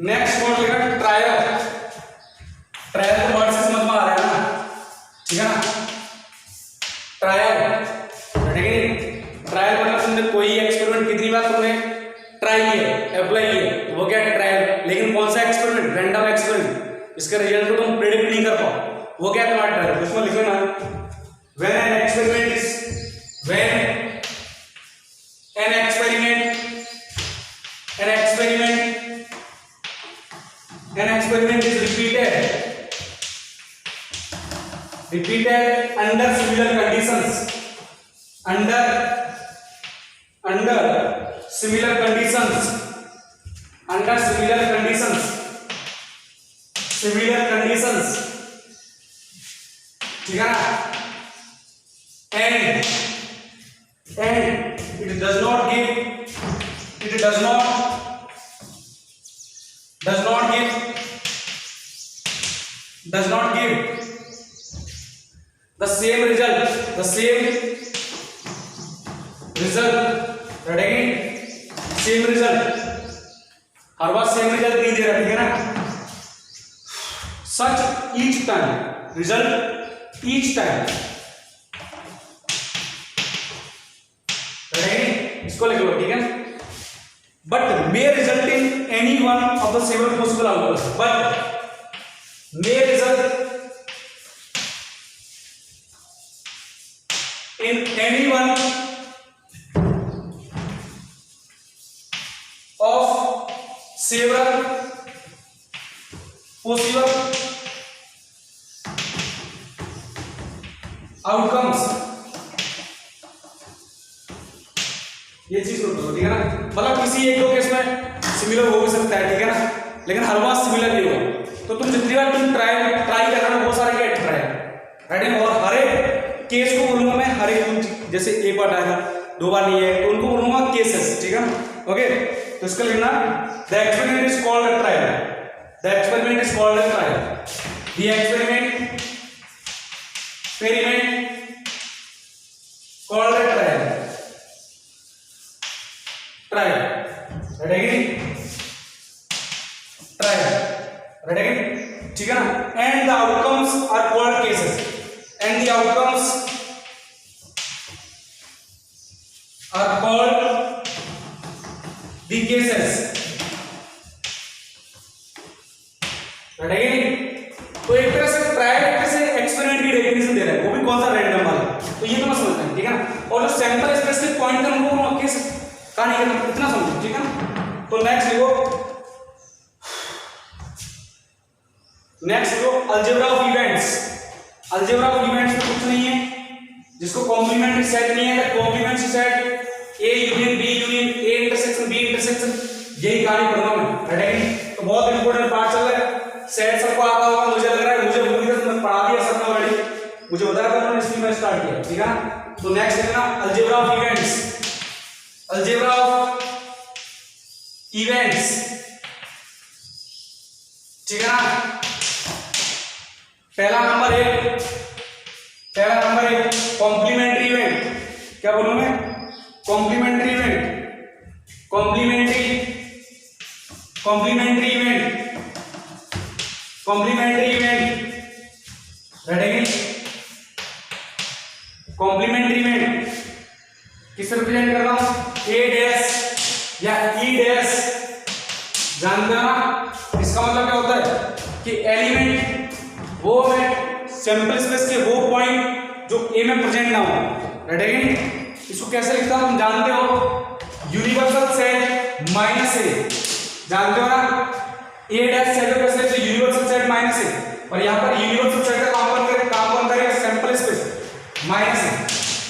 नेक्स्ट वर्ड लेगा ट्रायल। ट्रायल तो वर्ड से समझ में आ रहा है ना, ठीक है ना? ट्रायल, ट्रायल मतलब तुमने कोई एक्सपेरिमेंट कितनी बार तुमने ट्राई किया, अप्लाई किया, वो क्या है? ट्रायल। लेकिन कौन सा एक्सपेरिमेंट? रैंडम एक्सपेरिमेंट, इसका रिजल्ट को तुम प्रेडिक्ट नहीं कर पाओ, वो क्या है तुम्हारा ट्रायल। उसमें लिख लेना when an experiment is, when an experiment, an experiment is repeated under similar conditions, under similar conditions, ठीक है ना? and it does not give the same result, right? Same result, her bar same result नहीं दे रहा, ठीक है ना? Such each time, result each time, right? इसको लिख लो, ठीक है? But may result in any one of the several possible outcomes. But may result in any one of several possible outcomes. ये चीज नोट करो, ठीक है ना? मतलब किसी एक दो केस में सिमिलर हो भी सकता है, ठीक है ना? लेकिन हर बार सिमिलर नहीं होगा। तो तुम जितनी बार तुम ट्राई कर रहे हो, बहुत सारे गेट ट्राई, राइट? और हर एक केस को बोलूंगा मैं, हर एक, जैसे एक बार आएगा, 2 बार नहीं है, तो उनको बोलूंगा केसेस, ठीक है ना? ओके, तो इसका लिखना the experiment is called a trial, the experiment is called a trial, the experiment called a trial, trial, ready? Trial, ready? ठीक है ना? And the outcomes are called cases, and the outcomes are called the cases, रटेगा नहीं। तो एक तरह से trial vector से एक्सपेरिमेंट की डेफिनेशन दे रहा है, वो भी कौन सा रैंडम वाला, तो ये तो मैं समझता हूं, ठीक है ना। और जो सैंपल स्पेस के पॉइंट कर उनको किस कहानी करना इतना समझो, ठीक है ना। तो नेक्स्ट देखो algebra of events. Algebra of events में कुछ नहीं है जिसको कॉम्प्लीमेंट्री सेट नहीं है, complementary set A union B union A intersection B intersection, यही कहानी पढ़ना है, राइट। तो बहुत इंपॉर्टेंट पार्ट चल रहा है, सेट सबको आता होगा मुझे लग रहा है, मुझे पूरी तरह पढ़ा दिया सबने ऑलरेडी, मुझे बताया था उन्होंने, इसलिए मैं स्टार्ट किया, ठीक है ना। तो नेक्स्ट देखना algebra of events. Algebra of events, ठीक है ना। पहला नंबर एक कॉम्प्लीमेंट्री इवेंट, क्या बोलूं मैं, complementary event, complementary event, ready. Complementary event किस रिप्रेजेंट कर रहा हूं, ए डैश या ई डैश, जानते हो ना। इसका मतलब क्या होता है कि एलिमेंट वो है सैंपल स्पेस के वो पॉइंट जो ए में प्रेजेंट ना हो, राइट। इसको कैसे लिखता हूं, जानते हो, यूनिवर्सल सेट माइनस ए, जानते हो ना। ए डैश सेट को कैसे लिखते हैं, यूनिवर्सल सेट माइनस ए, और यहां पर यूनिवर्सल सेट का काम कौन करेगा, sample space minus A.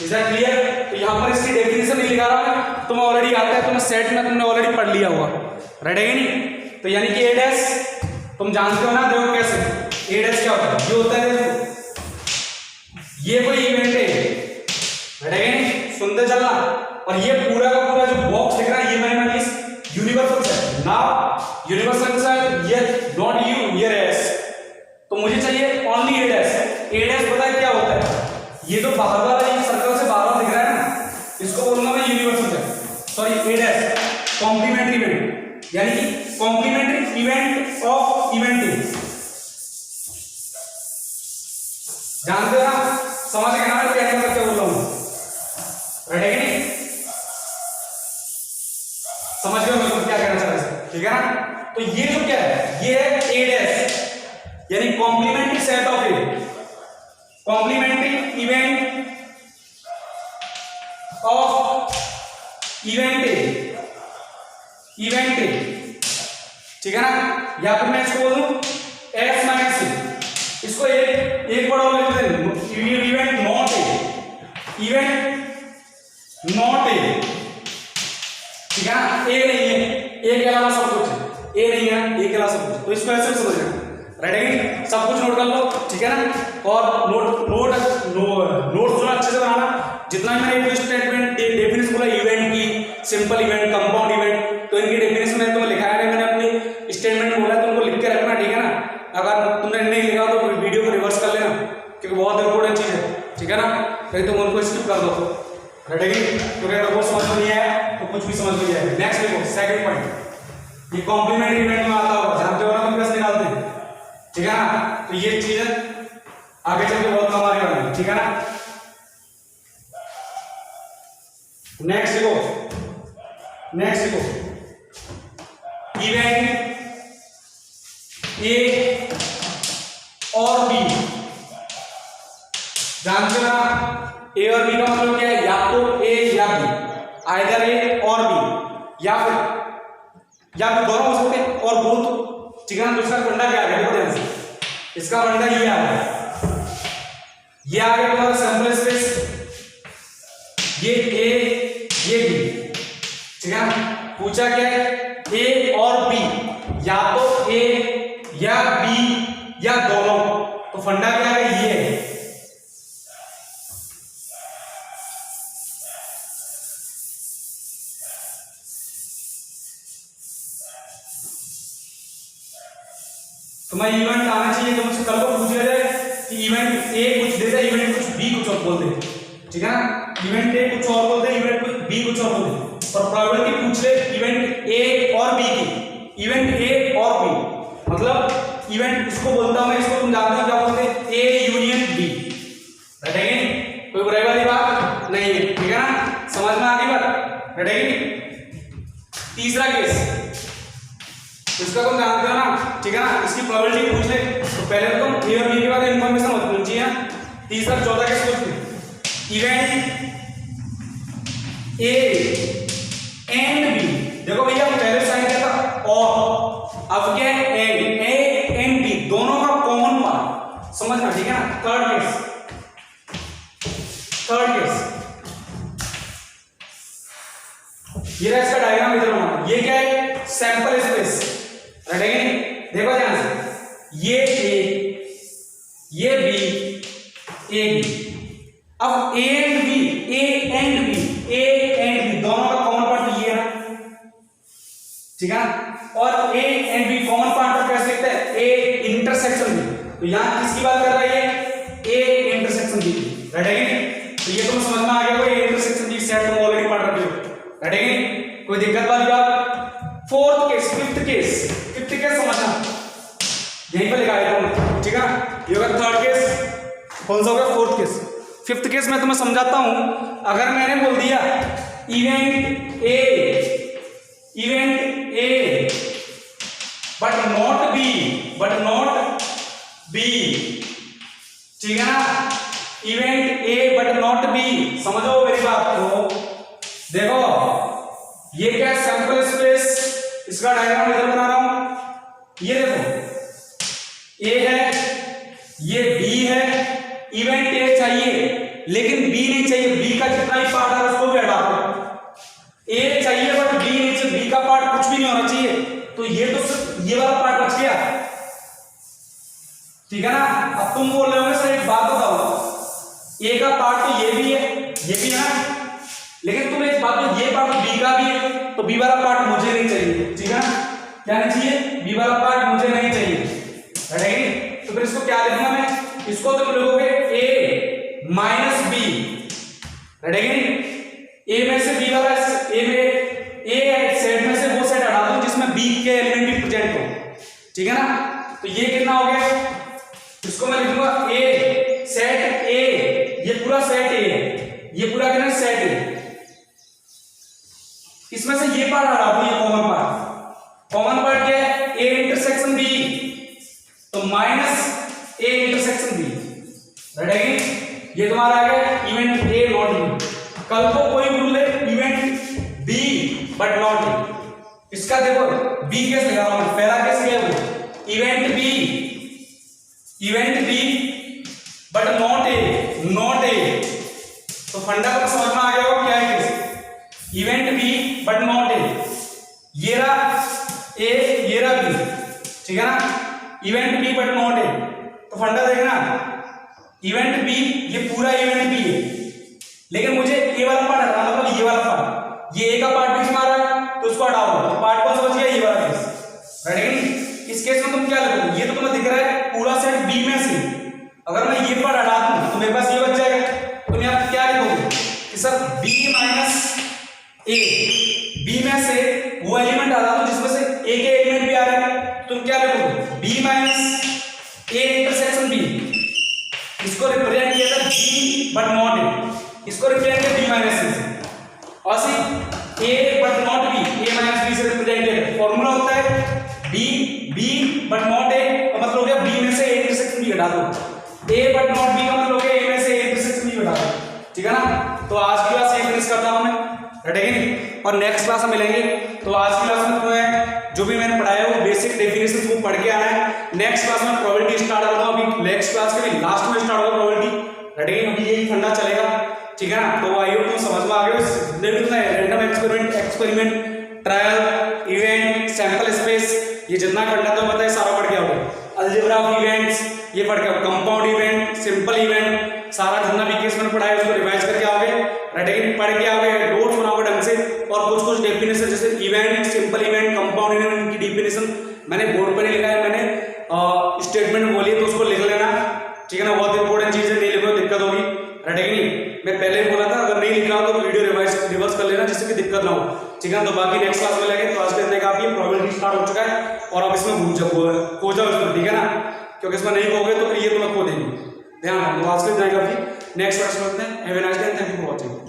Is that clear. तो यहां पर इसकी डेफिनेशन नहीं लिखा रहा मैं, तुम्हें ऑलरेडी आता है, तुम्हें सेट में तुमने ऑलरेडी पढ़ लिया होगा, राइट है नहीं। तो यानी कि ए डैश तुम जानते हो ना, देखो कैसे ए डैश क्या होता है, ये होता है, देखो ये कोई इवेंट है, सुनते चलना। और ये पूरा का पूरा जो बॉक्स दिख रहा है, ये मैंने इस universal set, now universal set ये डोंट यू हियर एस, तो मुझे चाहिए ओनली ए डैश। ए डैश पता है क्या होता है, ये जो बाहर वाला ये सर्कल से बाहर दिख रहा है ना, इसको बोलूंगा मैं यूनिवर्सल सेट, सॉरी ए डैश कॉम्प्लीमेंट्री इवेंट, यानी कि कॉम्प्लीमेंट्री इवेंट ऑफ इवेंटिंग, जानते हो ना, समझ गए ना क्या क्या बोल रहा हूं, राइट है कि नहीं, समझ गए मैं क्या कहना चाह रहा हूं, ठीक है ना। तो ये जो क्या है, ये है ए डैश, यानी complementary set of A, complementary event of event A, ठीक है ना। या फिर मैं इसको बोल दूं एस माइनस ए, इसको एक वर्ड और लिख दें, event not a, event not a, ठीक है ना। ए नहीं है, ए के अलावा सब कुछ है, ए नहीं है, ए के अलावा सब कुछ, तो इसको ऐसे समझना, राइट है, सब कुछ नोट कर लो, ठीक है ना। और नोट सुना अच्छे से बनाना, जितना भी मैंने स्टेटमेंट डेफिनेशन बोला इवेंट की, सिंपल इवेंट, कंपाउंड इवेंट, तो इनकी डेफिनेशन मैंने तुम्हें लिखाया है, मैंने अपनी स्टेटमेंट बोला तुमको लिख के रखना, ठीक है ना। अगर तुमने नहीं लिखा तो वीडियो को रिवर्स कर लेना, क्योंकि बहुत इंपॉर्टेंट चीज है, ठीक है ना। कहीं तुम उनको स्किप कर दो, रेडी, क्योंकि अगर वो समझ में नहीं आया तो कुछ भी समझ में नहीं आएगा। नेक्स्ट देखो सेकंड पॉइंट, ये कॉम्प्लीमेंट्री इवेंट में आता होगा, जानते हो ना तुम कैसे निकालते हैं, ठीक है ना। तो ये चीज आगे चल के बहुत काम आने वाली है, ठीक है ना। नेक्स्ट देखो इवेंट ए और बी, जानते हो ना, ए और बी का मतलब क्या है, या तो ए या बी, आइदर ए और बी, या फिर दोनों हो सकते हैं और बोथ, ठीक है ना। दूसरा फंडा क्या है, देखो ध्यान से, इसका फंडा ये आ गया, ये आ गया तुम्हारा सैंपल स्पेस, ये ए ये बी, ठीक है ना। पूछा क्या है, ए और बी, या तो ए या बी या दोनों, तो फंडा क्या है, ये है। तुम्हें इवेंट आना चाहिए, तुमसे कल को पूछ लिया जाए कि इवेंट ए कुछ दे दे, इवेंट कुछ बी कुछ और बोल दे, ठीक है ना। इवेंट ए कुछ और बोल दे, इवेंट कुछ बी कुछ और बोल दे, और प्रोबेबिलिटी पूछ ले इवेंट ए और बी की, इवेंट ए और बी मतलब इवेंट इसको बोलता हूं मैं, इसको तुम जानते हो क्या बोलते हैं, ए यूनियन बी, राइट है कि कोई बुराई वाली बात नहीं है, ठीक है ना, समझ में आ गई बात, राइट है कि। तीसरा केस इसका तुम जानते हो ना, ठीक है ना, इसकी प्रोबेबिलिटी पूछ ले तो पहले तो तुम ए और बी के बारे में इंफॉर्मेशन होनी चाहिए। तीसरा चौथा केस पूछ ले, इवेंट ए एंड बी, देखो भैया पहले साइन क्या था और, अब क्या है एंड, ए एंड बी दोनों का कॉमन पार्ट समझना, ठीक है ना। थर्ड केस ये रहा इसका डायग्राम इधर बनाओ। ये क्या है सैंपल स्पेस, रटेंगे देखो ध्यान से, ये ए ये बी ए बी, अब ए एंड बी दोनों का कॉमन पार्ट ये है ना, ठीक है ना, और A and B common part को कैसे लिखते हैं, ए इंटरसेक्शन बी, तो यहां किसकी बात कर रहा है ये, ए इंटरसेक्शन बी, रटेंगे। तो ये तुम समझ में आ गया, ये इंटरसेक्शन बी सेट तुम ऑलरेडी पढ़ रखे हो, रटेंगे, कोई दिक्कत वाली बात। फोर्थ केस, फिफ्थ केस समझना, यहीं पर लिखा है, ठीक है। ये होगा थर्ड केस, कौन सा होगा फोर्थ केस। फिफ्थ केस में तुम्हें समझाता हूं, अगर मैंने बोल दिया event A but not B, ठीक है ना, event A but not B, समझो मेरी बात को। देखो ये क्या सैंपल स्पेस, इसका डायग्राम इधर बना रहा हूं, ये देखो ए है, ये बी है, इवेंट ए चाहिए लेकिन बी नहीं चाहिए, बी का जितना भी पार्ट है उसको भी हटा दो। ए चाहिए बट बी नहीं चाहिए, बी का पार्ट कुछ भी नहीं होना चाहिए, तो ये तो सिर्फ ये वाला पार्ट बच गया, ठीक है ना। अब तुम बोल रहे हो सर एक बात बताओ, ए का पार्ट तो ये भी है ना, लेकिन तुम एक बात, तो ये पार्ट बी का भी है, तो बी वाला पार्ट मुझे नहीं चाहिए, ठीक है ना, क्या नहीं चाहिए, बी वाला पार्ट मुझे नहीं चाहिए, रटेंगे। तो फिर इसको क्या लिखूंगा मैं, इसको तुम लिखोगे ए माइनस बी, रटेंगे। ए में से बी वाला, ए सेट में से वो सेट हटा दो जिसमें बी के एलिमेंट भी प्रेजेंट हो, ठीक है ना। तो ये कितना हो गया, इसको मैं लिखूंगा ए सेट ए, ये पूरा सेट ए है, ये पूरा कितना सेट ए, इसमें से ये पार्ट हटा दो, ये कॉमन पार्ट क्या है, ए इंटरसेक्शन बी, तो माइनस ए इंटरसेक्शन बी, रटेंगे। ये तुम्हारा आ गया इवेंट ए नॉट बी। कल को कोई बोल ले event B but not B, इसका देखो बी केस लगा रहा हूं, पहला केस क्या है वो, event B but not A, तो फंडा को समझ में आ गया होगा क्या है case, event B but not A, ये रहा ए ये रहा बी, ठीक है ना, event B but not A, तो फंडा देखना, इवेंट बी ये पूरा इवेंट बी है, लेकिन मुझे ए वाला पार्ट हटाना, मतलब ये वाला पार्ट, ये ए का पार्ट बीच में आ रहा है तो उसको हटाओ, तो पार्ट कौन सा बच गया, ये वाला केस, राइट। इस केस में तुम क्या लिखोगे, ये तो तुम्हें दिख रहा है पूरा सेट बी में से, अगर मैं ये पार्ट हटा दूं तो मेरे पास ये बच जाएगा, तुम यहां क्या लिखोगे कि सर बी माइनस ए, बी में से वो एलिमेंट हटा दो जिसमें से ए के एलिमेंट भी आ रहे हैं, तुम क्या लिखोगे B minus A intersection B, इसको रिप्रेजेंट किया था बी बट नॉट ए, इसको रिप्रेजेंट किया बी माइनस ए से, और C A but not B, A minus B से रिप्रेजेंट किया, फॉर्मूला होता है बी बट नॉट ए का मतलब हो गया बी में से ए इंटरसेक्शन बी हटा दो, ए बट नॉट बी का मतलब हो गया ए में से ए इंटरसेक्शन बी हटा दो, ठीक है ना। तो आज की क्लास यही फिनिश करता हूं मैं, रटेंगे, और नेक्स्ट क्लास में मिलेंगे। तो आज की क्लास में तुम्हें जो भी मैंने पढ़ाया वो बेसिक डेफिनेशन को पढ़ के आना है, नेक्स्ट क्लास में प्रोबेबिलिटी स्टार्ट होगा, अभी नेक्स्ट क्लास के भी लास्ट में स्टार्ट होगा प्रोबेबिलिटी, रटेंगे, अभी यही फंडा चलेगा, ठीक है ना। तो आई होप तुम समझ में आ गए, random experiment, trial, event, sample space, ये जितना फंडा तो बताए सारा पढ़ के आओगे, अलजेब्रा ऑफ इवेंट्स ये पढ़ के आओगे, कंपाउंड इवेंट, सिंपल इवेंट, सारा जितना भी केस मैंने पढ़ाया उसको रिवाइज करके आओगे, रटेंगे, पढ़ के आओगे, नोट्स बनाओगे ढंग से, और कुछ डेफिनेशन जैसे event, simple event, compound event की डेफिनेशन मैंने बोर्ड पर नहीं लिखा है, मैंने स्टेटमेंट बोली है तो उसको लिख लेना, ठीक है ना, बहुत इंपॉर्टेंट चीज है, नहीं लिखो दिक्कत होगी, रटेंगे नहीं, मैं पहले ही बोला था अगर नहीं लिखा हो तो वीडियो रिवर्स कर लेना जिससे कि दिक्कत ना हो, ठीक है। तो बाकी नेक्स्ट क्लास में लगे, तो आज के दिन काफी प्रोबेबिलिटी स्टार्ट हो चुका है, और अब इसमें खो जाओ इसमें, ठीक है ना, क्योंकि इसमें नहीं खोगे तो फिर ये तुम्हें खो देंगे, ध्यान रखो। तो आज के दिन काफी, नेक्स्ट क्लास में मिलते हैं, have a nice day, thank you for watching.